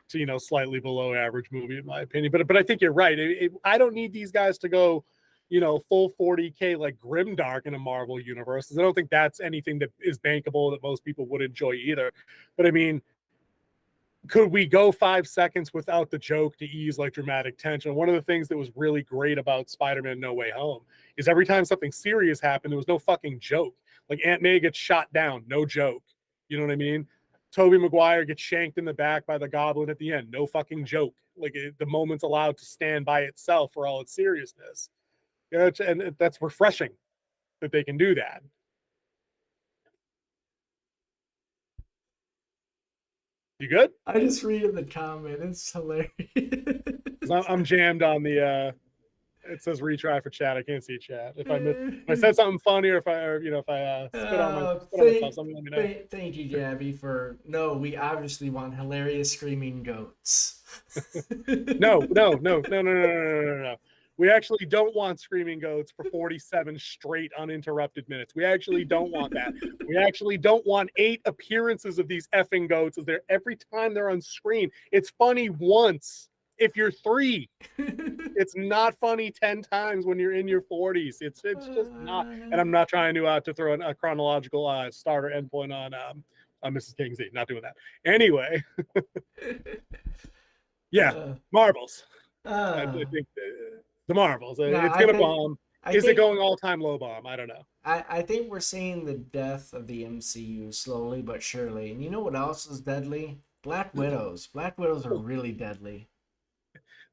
to slightly below average movie in my opinion. But I think you're right. I don't need these guys to go, full 40K like grimdark in a Marvel universe. I don't think that's anything that is bankable that most people would enjoy either. But I mean, could we go 5 seconds without the joke to ease like dramatic tension? One of the things that was really great about Spider-Man No Way Home is every time something serious happened, there was no fucking joke. Like Aunt May gets shot down, no joke. You know what I mean? Tobey Maguire gets shanked in the back by the Goblin at the end, no fucking joke. Like the moment's allowed to stand by itself for all its seriousness. And that's refreshing that they can do that. You good? I just read in the comment. It's hilarious. I'm jammed on the it says retry for chat. I can't see chat. If I said something funny or if I spit on myself, something let me know. Thank you, Gabby, for no. We obviously want hilarious screaming goats. No. We actually don't want screaming goats for 47 straight uninterrupted minutes. We actually don't want that. We actually don't want 8 appearances of these effing goats as they're every time they're on screen. It's funny once if you're 3. It's not funny 10 times when you're in your 40s. It's just not. And I'm not trying to throw a chronological starter endpoint on Mrs. King Z. Not doing that. Anyway. Yeah, Marvels. I think the Marvels. No, it's going to bomb. Is it going all-time low bomb? I don't know. I think we're seeing the death of the MCU slowly but surely. And you know what else is deadly? Black Widows. Black Widows are really deadly.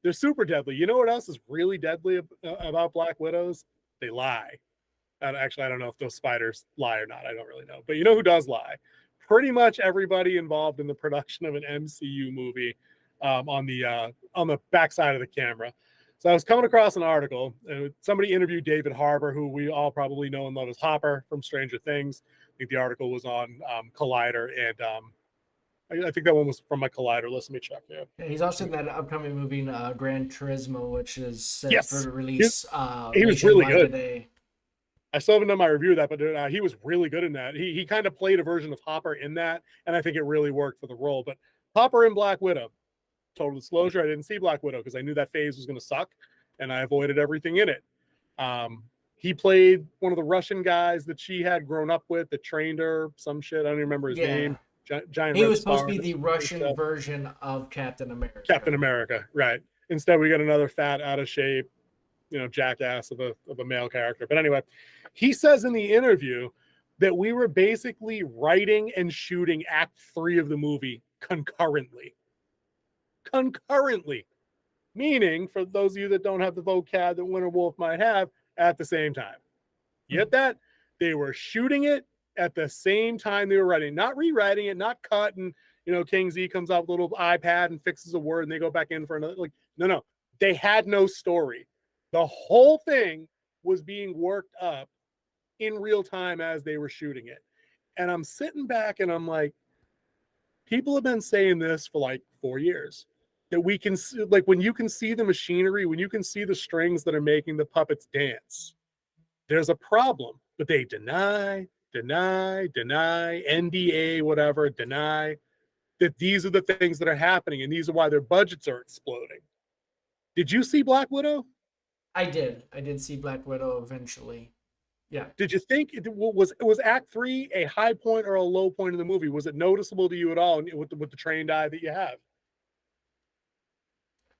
They're super deadly. You know what else is really deadly about Black Widows? They lie. Actually, I don't know if those spiders lie or not. I don't really know. But you know who does lie? Pretty much everybody involved in the production of an MCU movie on the backside of the camera. So I was coming across an article. Somebody interviewed David Harbour, who we all probably know and love as Hopper from Stranger Things. I think the article was on Collider, and I think that one was from my Collider list. Let me check here. Yeah, he's also in that upcoming movie, Gran Turismo, which is set for release. He was really good today. I still haven't done my review of that, but he was really good in that. He kind of played a version of Hopper in that, and I think it really worked for the role. But Hopper in Black Widow, total disclosure, I didn't see Black Widow because I knew that phase was going to suck, and I avoided everything in it. He played one of the Russian guys that she had grown up with that trained her, some shit. I don't even remember his name. Giant he was supposed to be the Russian version of Captain America. Captain America, right. Instead, we got another fat, out of shape, jackass of a male character. But anyway, he says in the interview that we were basically writing and shooting Act 3 of the movie concurrently. Meaning, for those of you that don't have the vocab that Winter Wolf might have, at the same time. You get that? They were shooting it at the same time they were writing, not rewriting it, not cut, and King Z comes out with a little iPad and fixes a word and they go back in for another. No. They had no story. The whole thing was being worked up in real time as they were shooting it. And I'm sitting back and I'm like, people have been saying this for like 4 years. That we can see, like, when you can see the machinery, when you can see the strings that are making the puppets dance, there's a problem. But they deny, NDA, whatever, deny that these are the things that are happening and these are why their budgets are exploding. Did you see Black Widow? I did see Black Widow eventually. Yeah. Did you think was Act 3 a high point or a low point in the movie? Was it noticeable to you at all with the trained eye that you have?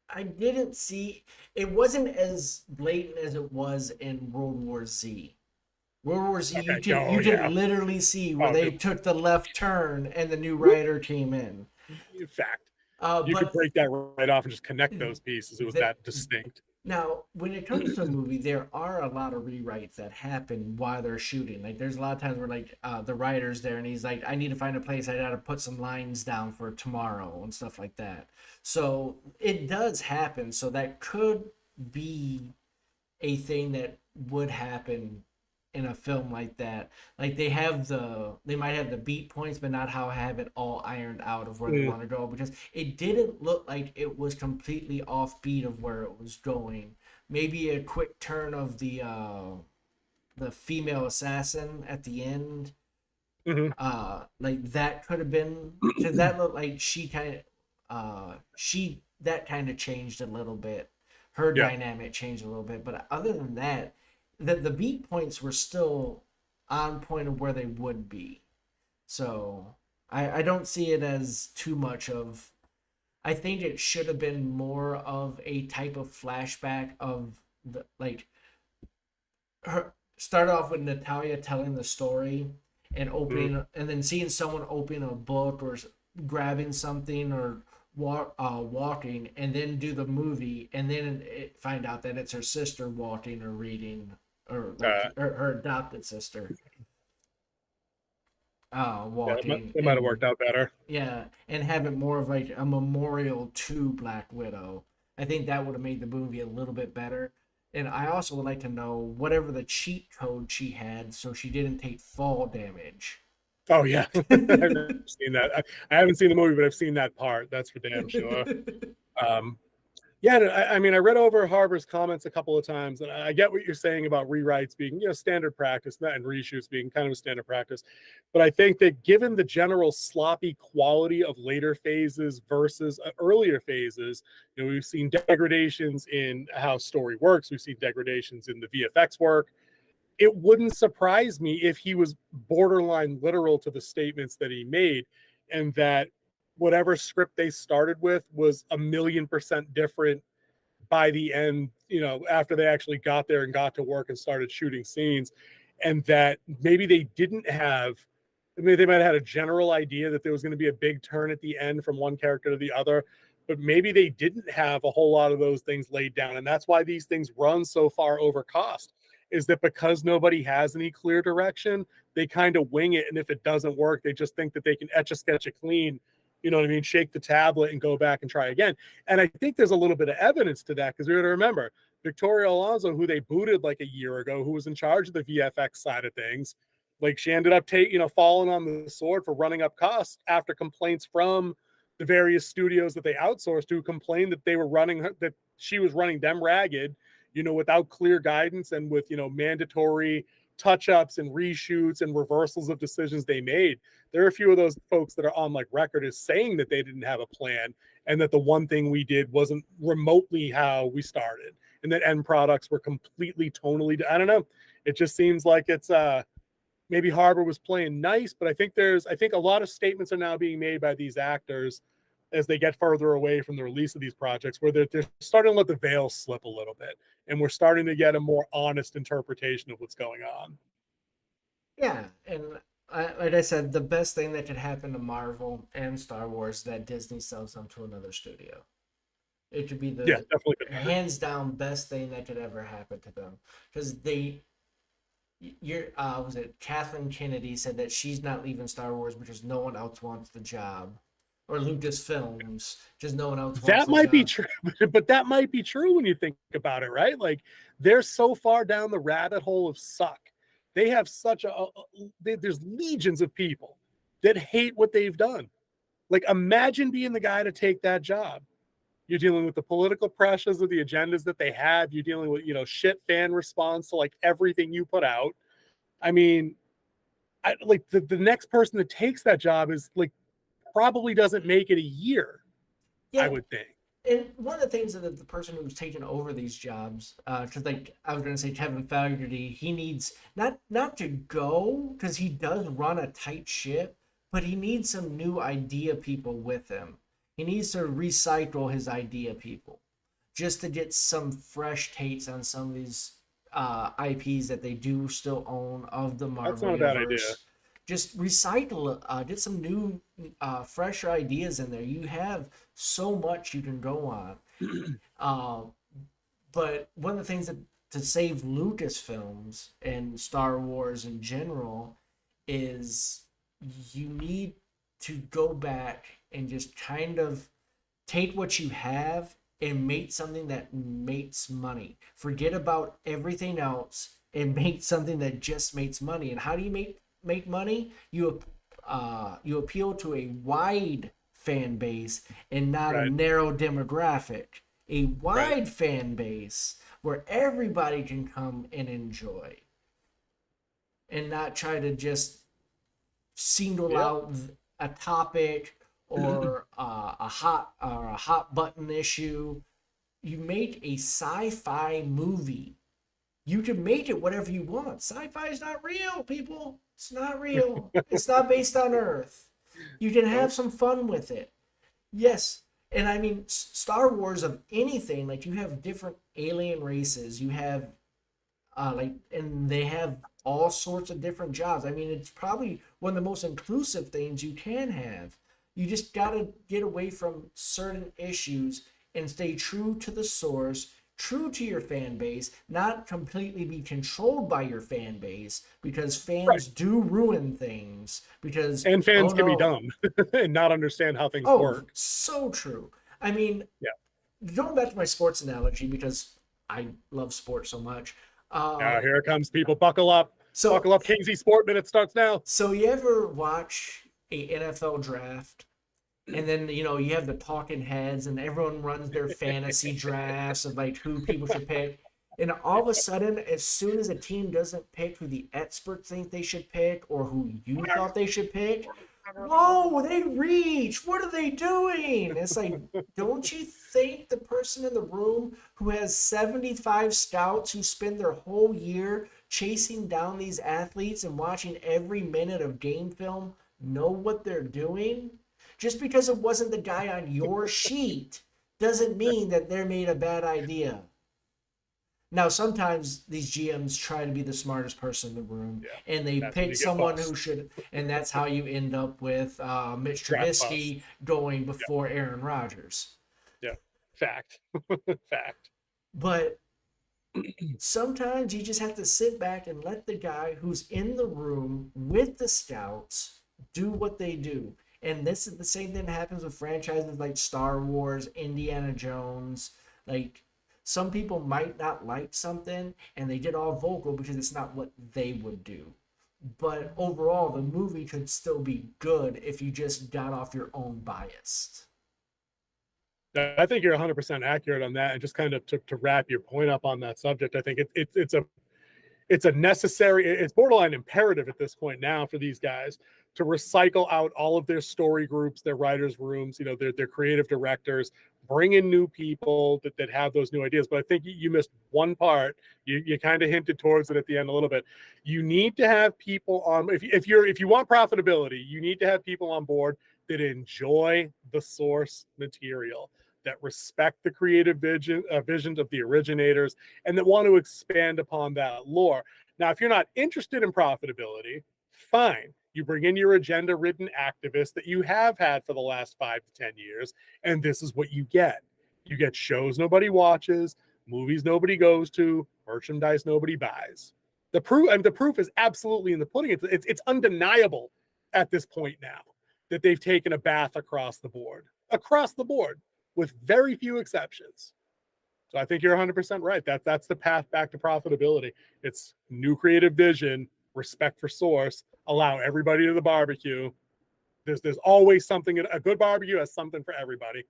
I didn't see. It wasn't as blatant as it was in World War Z. World War Z, you can literally see where they took the left turn and the new writer came in. In fact, you could break that right off and just connect those pieces. It was that distinct. Now, when it comes to a movie, there are a lot of rewrites that happen while they're shooting. Like, there's a lot of times where, like, the writer's there and he's like, I need to find a place. I got to put some lines down for tomorrow and stuff like that. So it does happen. So that could be a thing that would happen in a film like that. Like they might have the beat points, but not how have it all ironed out of where they Mm, want to go, because it didn't look like it was completely offbeat of where it was going. Maybe a quick turn of the female assassin at the end, mhm. like that could have been, because that looked like she that kind of changed a little bit, her Yeah. dynamic changed a little bit, but other than that, the beat points were still on point of where they would be. So I don't see it as too much of, I think it should have been more of a type of flashback of the, like, her start off with Natalia telling the story and Mm. opening, and then seeing someone open a book or grabbing something or walking, and then do the movie, and then find out that it's her sister walking or reading, or like Uh, her adopted sister yeah, walking, it might have worked and out better. yeah, and have it more of like a memorial to Black Widow. I think that would have made the movie a little bit better. And I also would like to know whatever the cheat code she had so she didn't take fall damage. Oh yeah, I've never seen that. I haven't seen the movie, but I've seen that part. That's for damn sure. Um, yeah, I mean, I read over Harbor's comments a couple of times, and I get what you're saying about rewrites being, standard practice, and reshoots being kind of a standard practice. But I think that given the general sloppy quality of later phases versus earlier phases, we've seen degradations in how story works. We've seen degradations in the VFX work. It wouldn't surprise me if he was borderline literal to the statements that he made, and that whatever script they started with was 1,000,000% different by the end, after they actually got there and got to work and started shooting scenes. And that maybe they didn't have, maybe they might have had a general idea that there was going to be a big turn at the end from one character to the other, but maybe they didn't have a whole lot of those things laid down. And that's why these things run so far over cost, is that because nobody has any clear direction, they kind of wing it. And if it doesn't work, they just think that they can etch a sketch it clean, you know what I mean, shake the tablet and go back and try again. And I think there's a little bit of evidence to that, because we got to remember Victoria Alonso, who they booted like a year ago, who was in charge of the VFX side of things, like she ended up falling on the sword for running up costs after complaints from the various studios that they outsourced, who complained that they were that she was running them ragged, without clear guidance and with, mandatory touch-ups and reshoots and reversals of decisions they made. There are a few of those folks that are on like record as saying that they didn't have a plan, and that the one thing we did wasn't remotely how we started, and that end products were completely tonally, I don't know. It just seems like it's maybe Harbor was playing nice, but I think a lot of statements are now being made by these actors as they get further away from the release of these projects, where they're starting to let the veil slip a little bit, and we're starting to get a more honest interpretation of what's going on. Yeah, and like I said, the best thing that could happen to Marvel and Star Wars is that Disney sells them to another studio. It could be Yeah, the definitely been better. hands down best thing that could ever happen to them, because you're was it Kathleen Kennedy said that she's not leaving Star Wars because no one else wants the job, or Lucasfilms, just no one else wants That the might be job. true, but that might be true when you think about it, right? Like they're so far down the rabbit hole of suck. They have such there's legions of people that hate what they've done. Like imagine being the guy to take that job. You're dealing with the political pressures of the agendas that they have. You're dealing with, shit fan response to like everything you put out. I mean, like the next person that takes that job is like probably doesn't make it a year, I Yeah, would think. and one of the things that the person who's taken over these jobs, because like I was going to say Kevin Fogarty, he needs not to go because he does run a tight ship, but he needs some new idea people with him. He needs to recycle his idea people just to get some fresh takes on some of these IPs that they do still own of the That's Marvel not a bad idea. universe. Just recycle, get some new, fresher ideas in there. You have so much you can go on. Uh, but one of the things that to save Lucasfilms and Star Wars in general is you need to go back and just kind of take what you have and make something that makes money. Forget about everything else and make something that just makes money. And how do you make money? You appeal to a wide fan base and not a Right. narrow demographic. A Right. wide fan base where everybody can come and enjoy, and not try to just single Yep. out a topic or a hot button issue. You make a sci-fi movie. You can make it whatever you want. Sci-fi is not real, people. It's not real. It's not based on Earth. You can have Nope. some fun with it. Yes. And I mean, Star Wars of anything, like you have different alien races. You have and they have all sorts of different jobs. I mean, it's probably one of the most inclusive things you can have. You just got to get away from certain issues and stay true to the source, true to your fan base, not completely be controlled by your fan base, because Right. fans do ruin things. Because, And oh fans can be no, dumb and not understand how things oh, work. so true. I mean, Yeah. going back to my sports analogy, because I love sports so much. Now Uh, here it comes, people. Buckle up. so Buckle up. KZ Sport Minute starts now. So you ever watch a NFL draft, and then you have the talking heads and everyone runs their fantasy drafts of like who people should pick, and all of a sudden, as soon as a team doesn't pick who the experts think they should pick or who you thought they should pick, whoa, they reach. What are they doing? It's like, don't you think the person in the room who has 75 scouts who spend their whole year chasing down these athletes and watching every minute of game film know what they're doing? Just because it wasn't the guy on your sheet doesn't mean that they made a bad idea. Now, sometimes these GMs try to be the smartest person in the room, Yeah. and they That's when pick you get someone bust. who should, and that's how you end up with Mitch Draft Trubisky going before Aaron Rodgers. Yeah. Fact. Fact. But sometimes you just have to sit back and let the guy who's in the room with the scouts do what they do. And this is the same thing that happens with franchises like Star Wars, Indiana Jones. Like, some people might not like something and they get all vocal because it's not what they would do. But overall, the movie could still be good if you just got off your own bias. I think you're 100% accurate on that. And just kind of to wrap your point up on that subject, I think it's a necessary, it's borderline imperative at this point now for these guys to recycle out all of their story groups, their writers' rooms, their creative directors, bring in new people that have those new ideas. But I think you missed one part. You kind of hinted towards it at the end a little bit. You need to have people on, if you want profitability, you need to have people on board that enjoy the source material, that respect the creative visions of the originators, and that want to expand upon that lore. Now, if you're not interested in profitability, fine. You bring in your agenda-ridden activists that you have had for the last 5 to 10 years, and this is what you get. You get shows nobody watches, movies nobody goes to, merchandise nobody buys. The proof is absolutely in the pudding. It's undeniable at this point now that they've taken a bath across the board, with very few exceptions. So I think you're 100% right. That's the path back to profitability. It's new creative vision, respect for source, allow everybody to the barbecue. There's always something. A good barbecue has something for everybody. You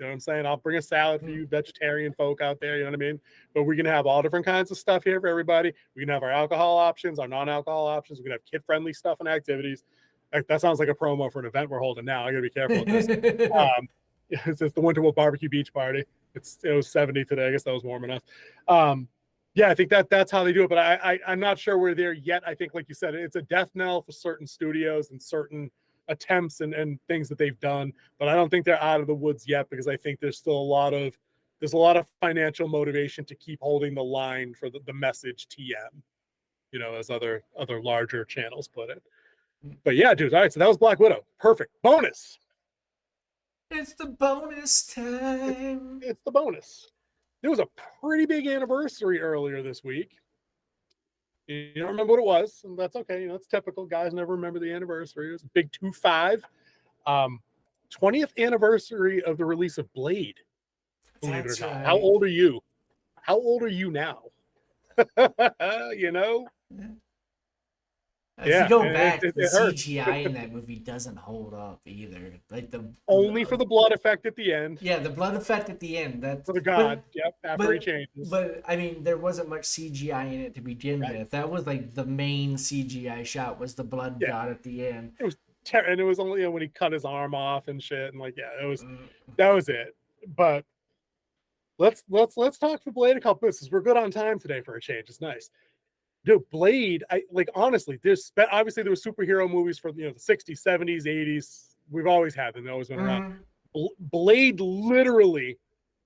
know what I'm saying? I'll bring a salad for you vegetarian folk out there. You know what I mean? But we're gonna have all different kinds of stuff here for everybody. We can have our alcohol options, our non-alcohol options. We can have kid-friendly stuff and activities. That sounds like a promo for an event we're holding now. I gotta be careful with this. It's the Winterwood Barbecue Beach Party. It was 70 today. I guess that was warm enough. Yeah, I think that's how they do it. But I'm not sure we're there yet. I think, like you said, it's a death knell for certain studios and certain attempts and things that they've done. But I don't think they're out of the woods yet, because I think there's still a lot of financial motivation to keep holding the line for the message TM, as other larger channels put it. But yeah, dude. All right, so that was Black Widow. Perfect. Bonus. It's the bonus time. It's the bonus. There was a pretty big anniversary earlier this week. You don't remember what it was, and that's okay. It's typical. Guys never remember the anniversary. It was a big 2-5. 20th anniversary of the release of Blade. Believe it That's or not. right. How old are you? How old are you now? You know? If you Yeah, go and back, the it hurts. CGI in that movie doesn't hold up either. Like Only for the blood effect at the end yeah, the blood effect at the end. That's for the god. Yep, after he but changes. I mean, there wasn't much CGI in it to begin Right. with. That was like the main CGI shot was the blood Yeah, god at the end. it was and it was only when he cut his arm off and shit, and like, yeah, it was Mm. that was it. But let's talk for Blade a couple minutes. We're good on time today for a change. It's nice. Dude, Blade, I like honestly, there's obviously there was superhero movies for the 60s, 70s, 80s. We've always had them, they've always been around. Blade literally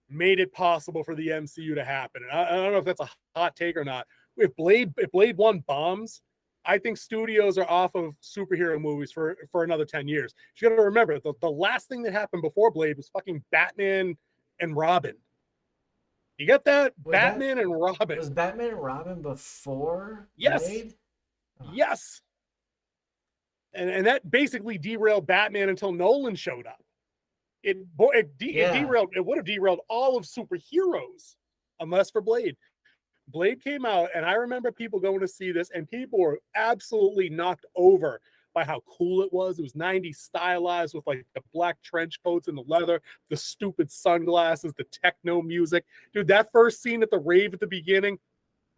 made it possible for the MCU to happen. And I don't know if that's a hot take or not. If Blade 1 bombs, I think studios are off of superhero movies for another 10 years. You got to remember, the last thing that happened before Blade was fucking Batman and Robin. You get that? Batman and Robin. Was Batman and Robin before Yes. Blade? Oh. Yes. And that basically derailed Batman until Nolan showed up. It derailed. It would have derailed all of superheroes, unless for Blade. Blade came out, and I remember people going to see this, and people were absolutely knocked over by how cool it was. It was 90s stylized with like the black trench coats and the leather, the stupid sunglasses, the techno music. Dude, that first scene at the rave at the beginning,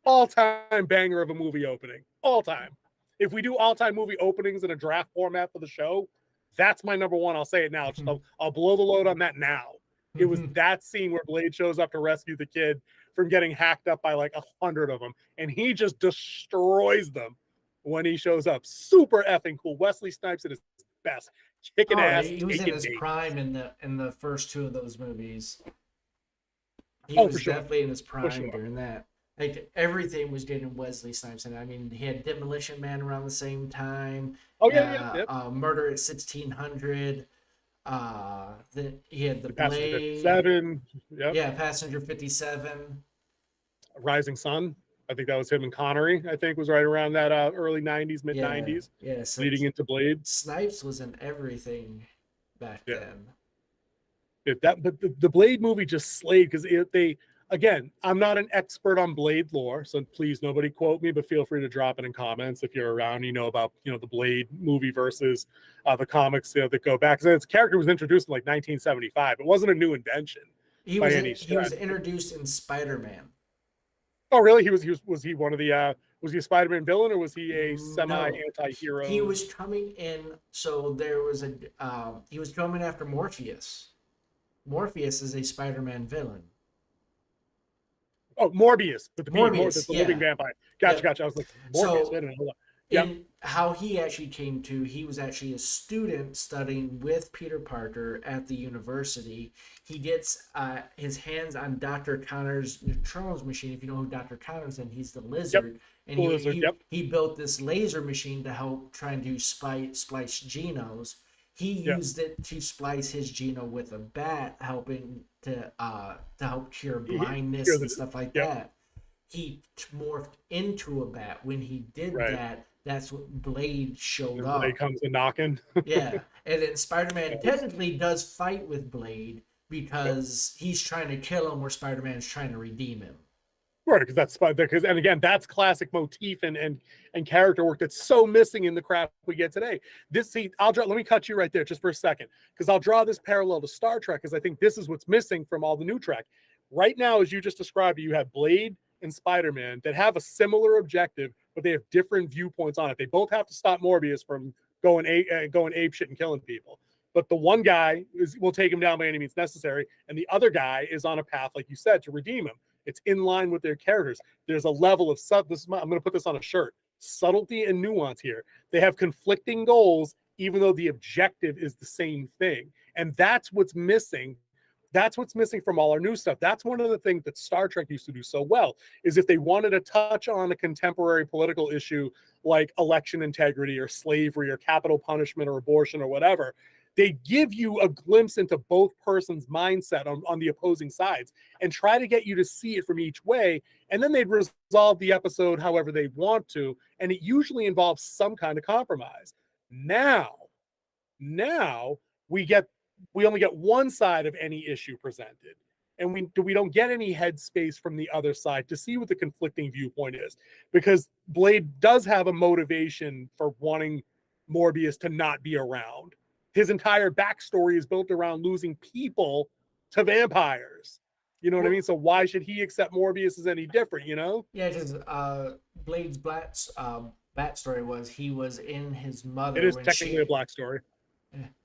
all-time banger of a movie opening. All time. If we do all-time movie openings in a draft format for the show, that's my number one. I'll say it now. I'll blow the load on that now. It was that scene where Blade shows up to rescue the kid from getting hacked up by like 100 of them, and he just destroys them when he shows up. Super effing cool. Wesley Snipes at his best, kicking ass. He was in his prime in the first two of those movies. He was definitely in his prime during that. Like everything was getting Wesley Snipes, and I mean, he had Demolition Man around the same time. Oh yeah. Murder at 1600. Then he had the Blade. 57. Yep. Yeah, Passenger 57. Rising Sun. I think that was him and Connery. I think was right around that early 90s, mid 90s. Yeah, so leading into Blade. Snipes was in everything back then. But the Blade movie just slayed because they. Again, I'm not an expert on Blade lore, so please nobody quote me, but feel free to drop it in comments if you're around. About the Blade movie versus the comics that go back. Because its character was introduced in like 1975. It wasn't a new invention. He was introduced in Spider-Man. Oh, really? Was he one of the was he a Spider-Man villain, or was he a semi-anti-hero? He was coming in. So there was he was coming after Morpheus. Morpheus is a Spider-Man villain. Oh, Morbius, the living vampire. Gotcha. I was like, Morbius. Wait a minute, hold on. And how he actually came to, he was actually a student studying with Peter Parker at the university. He gets his hands on Dr. Connor's neutrons machine. If you know who Dr. Connor's, and he's the lizard. Yep. And he built this laser machine to help try and do splice genomes. He used it to splice his genome with a bat, helping to help cure blindness and stuff like that. He morphed into a bat. When he did that, that's what Blade showed up. Blade comes a knocking. Yeah, and then Spider-Man technically does fight with Blade because he's trying to kill him, where Spider-Man's trying to redeem him. Right, and again, that's classic motif and character work that's so missing in the crap we get today. Let me cut you right there just for a second, because I'll draw this parallel to Star Trek, because I think this is what's missing from all the new Trek. Right now, as you just described, you have Blade and Spider-Man that have a similar objective, but they have different viewpoints on it. They both have to stop Morbius from going ape shit and killing people. But the one guy will take him down by any means necessary, and the other guy is on a path, like you said, to redeem him. It's in line with their characters. There's a level of I'm going to put this on a shirt. Subtlety and nuance here. They have conflicting goals, even though the objective is the same thing. And that's what's missing. That's what's missing from all our new stuff. That's one of the things that Star Trek used to do so well, is if they wanted to touch on a contemporary political issue like election integrity or slavery or capital punishment or abortion or whatever, they give you a glimpse into both persons' mindset on the opposing sides and try to get you to see it from each way. And then they'd resolve the episode however they want to. And it usually involves some kind of compromise. Now we only get one side of any issue presented. and we don't get any headspace from the other side to see what the conflicting viewpoint is, because Blade does have a motivation for wanting Morbius to not be around. His entire backstory is built around losing people to vampires. You know what I mean? So why should he accept Morbius as any different, you know? Yeah, because Blade's backstory was he was in his It mother is when technically a she. black story.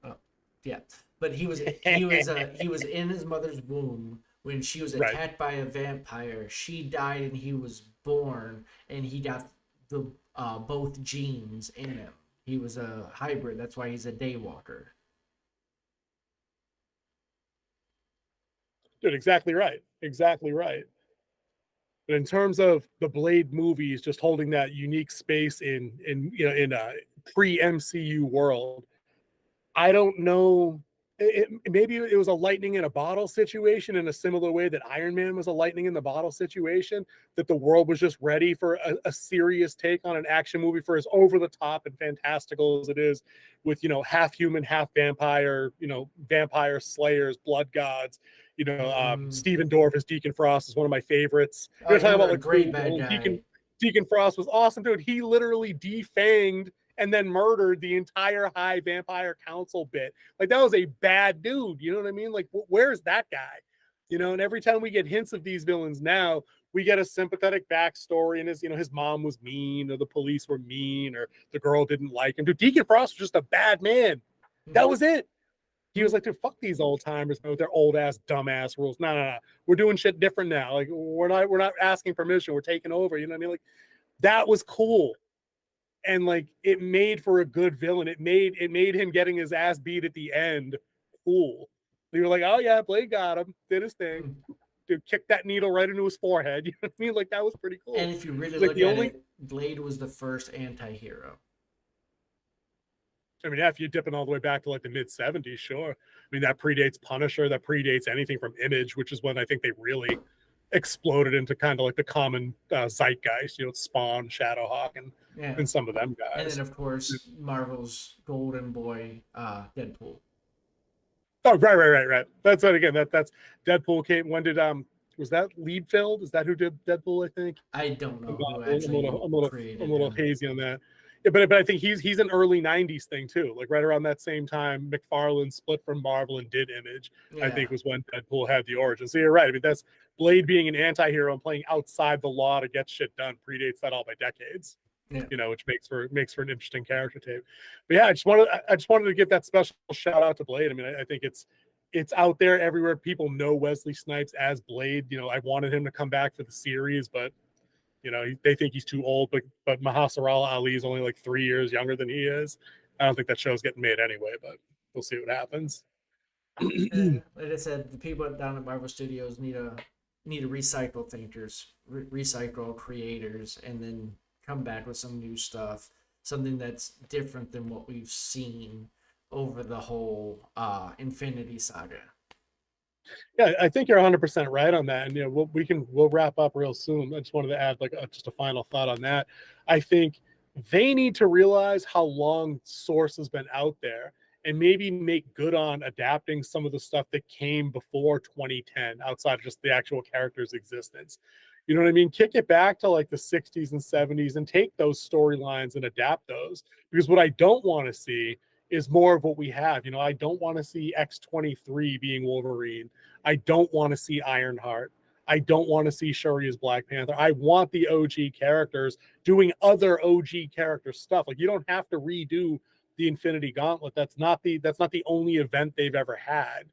Oh, yeah, but he was in his mother's womb when she was Right. attacked by a vampire. She died and he was born, and he got the both genes in him. He was a hybrid. That's why he's a daywalker. Dude, exactly right. Exactly right. But in terms of the Blade movies, just holding that unique space in a pre MCU world, I don't know. Maybe it was a lightning in a bottle situation in a similar way that Iron Man was a lightning in the bottle situation, that the world was just ready for a serious take on an action movie, for as over the top and fantastical as it is, with, half human, half vampire, vampire slayers, blood gods. Stephen Dorff as Deacon Frost is one of my favorites. Oh, Talking him about a like great cool bad guy. Deacon Frost was awesome, dude. He literally defanged and then murdered the entire High Vampire Council bit. Like, that was a bad dude. You know what I mean? Like, where's that guy? And every time we get hints of these villains now, we get a sympathetic backstory, and his mom was mean, or the police were mean, or the girl didn't like him. Dude, Deacon Frost was just a bad man. That was it. He was like, dude, fuck these old timers with their old ass, dumbass rules. No. We're doing shit different now. Like, we're not asking permission. We're taking over. You know what I mean? Like, that was cool. And like, it made for a good villain. It made him getting his ass beat at the end cool. You were like, oh yeah, Blade got him, did his thing, dude, kicked that needle right into his forehead. You know what I mean? Like, that was pretty cool. And if you really Like, look at it, Blade was the first anti-hero. I mean, yeah, if you're dipping all the way back to like the mid 70s, sure. I mean, that predates Punisher, that predates anything from Image, which is when I think they really exploded into kind of like the common zeitgeist, Spawn, Shadowhawk, and some of them guys. And then, of course, Marvel's golden boy, Deadpool. Oh, right. That's it again. That's Deadpool came. When did was that Liefeld? Is that who did Deadpool? I think. I don't know who I'm created a little him. hazy on that. Yeah, but I think he's an early '90s thing too. Like, right around that same time, McFarlane split from Marvel and did Image. Yeah. I think was when Deadpool had the origin. So you're right. I mean, that's Blade being an anti-hero and playing outside the law to get shit done predates that all by decades. Yeah. Which makes for an interesting character tape. But yeah, I just wanted to give that special shout out to Blade. I mean, I think it's out there everywhere. People know Wesley Snipes as Blade. I wanted him to come back for the series, but they think he's too old. But Mahershala Ali is only like 3 years younger than he is. I don't think that show's getting made anyway, but we'll see what happens. Like I said, the people down at Marvel Studios need to recycle thinkers, recycle creators, and then come back with some new stuff, something that's different than what we've seen over the whole Infinity Saga. Yeah, I think you're 100% right on that, and we'll wrap up real soon. I just wanted to add just a final thought on that. I think they need to realize how long Source has been out there, and maybe make good on adapting some of the stuff that came before 2010, outside of just the actual character's existence. You know what I mean? Kick it back to like the 60s and 70s and take those storylines and adapt those. Because what I don't want to see is more of what we have. I don't want to see X-23 being Wolverine. I don't want to see Ironheart. I don't want to see Shuri as Black Panther. I want the OG characters doing other OG character stuff. Like, you don't have to redo the Infinity Gauntlet. That's not the only event they've ever had.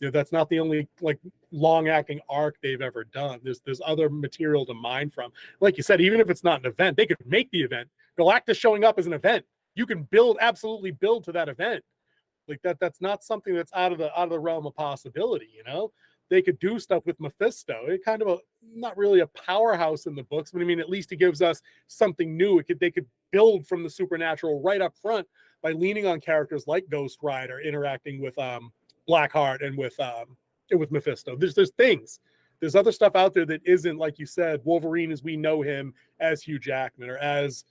That's not the only like long acting arc they've ever done. There's other material to mine from. Like you said, even if it's not an event, they could make the event. Galactus showing up as an event. You can absolutely build to that event. Like that's not something that's out of the realm of possibility. They could do stuff with Mephisto. It kind of not really a powerhouse in the books, but I mean, at least he gives us something new. They could build from the supernatural right up front by leaning on characters like Ghost Rider interacting with Blackheart and with Mephisto. There's other stuff out there that isn't, like you said, Wolverine as we know him, as Hugh Jackman, or as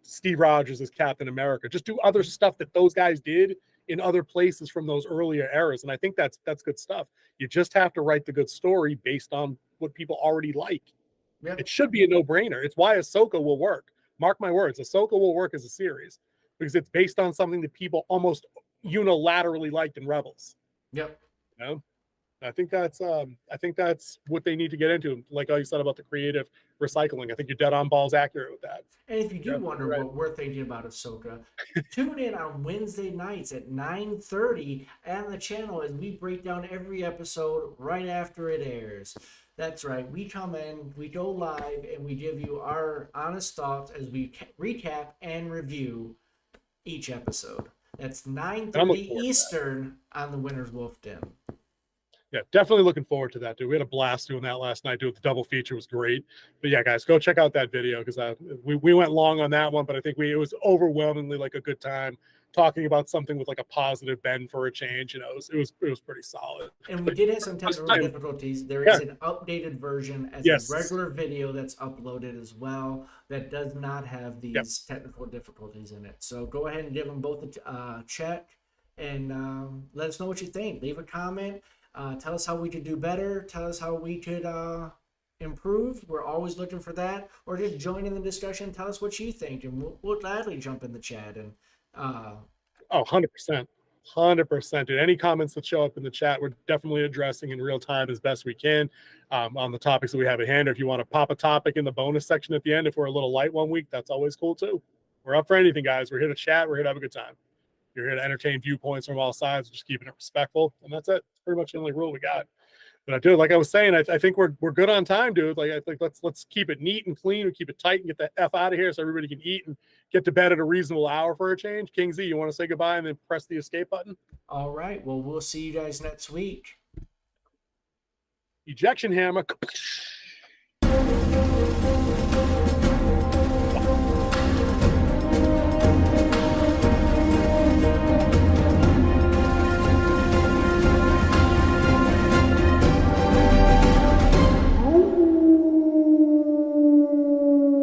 Steve Rogers as Captain America. Just do other stuff that those guys did in other places from those earlier eras. And I think that's good stuff. You just have to write the good story based on what people already like. Yep. It should be a no-brainer. It's why Ahsoka will work. Mark my words, Ahsoka will work as a series because it's based on something that people almost unilaterally liked in Rebels. Yep. You know? I think that's what they need to get into. Like you said about the creative recycling, I think you're dead on balls accurate with that. And if you do wonder what we're thinking about Ahsoka, tune in on Wednesday nights at 9:30 on the channel as we break down every episode right after it airs. That's right. We come in, we go live, and we give you our honest thoughts as we recap and review each episode. That's 9:30 Eastern on the Winter's Wolf Den. Yeah, definitely looking forward to that, dude. We had a blast doing that last night, dude. The double feature was great. But yeah, guys, go check out that video because we went long on that one, but I think it was overwhelmingly like a good time talking about something with like a positive bend for a change. You know, it was pretty solid. And we did have some technical difficulties. There is an updated version as a regular video that's uploaded as well that does not have these technical difficulties in it. So go ahead and give them both a check and let us know what you think. Leave a comment. Tell us how we could do better. Tell us how we could improve. We're always looking for that. Or just join in the discussion. Tell us what you think, and we'll gladly jump in the chat. And 100%. 100%, dude. Any comments that show up in the chat, we're definitely addressing in real time as best we can on the topics that we have at hand. Or if you want to pop a topic in the bonus section at the end, if we're a little light one week, that's always cool too. We're up for anything, guys. We're here to chat. We're here to have a good time. You're here to entertain viewpoints from all sides, just keeping it respectful, and that's it. It's pretty much the only rule we got. But dude, like I was saying, I think we're good on time, dude. Like I think let's keep it neat and clean. We keep it tight and get the F out of here so everybody can eat and get to bed at a reasonable hour for a change. King Z, you want to say goodbye and then press the escape button? All right. Well, we'll see you guys next week. Ejection hammer.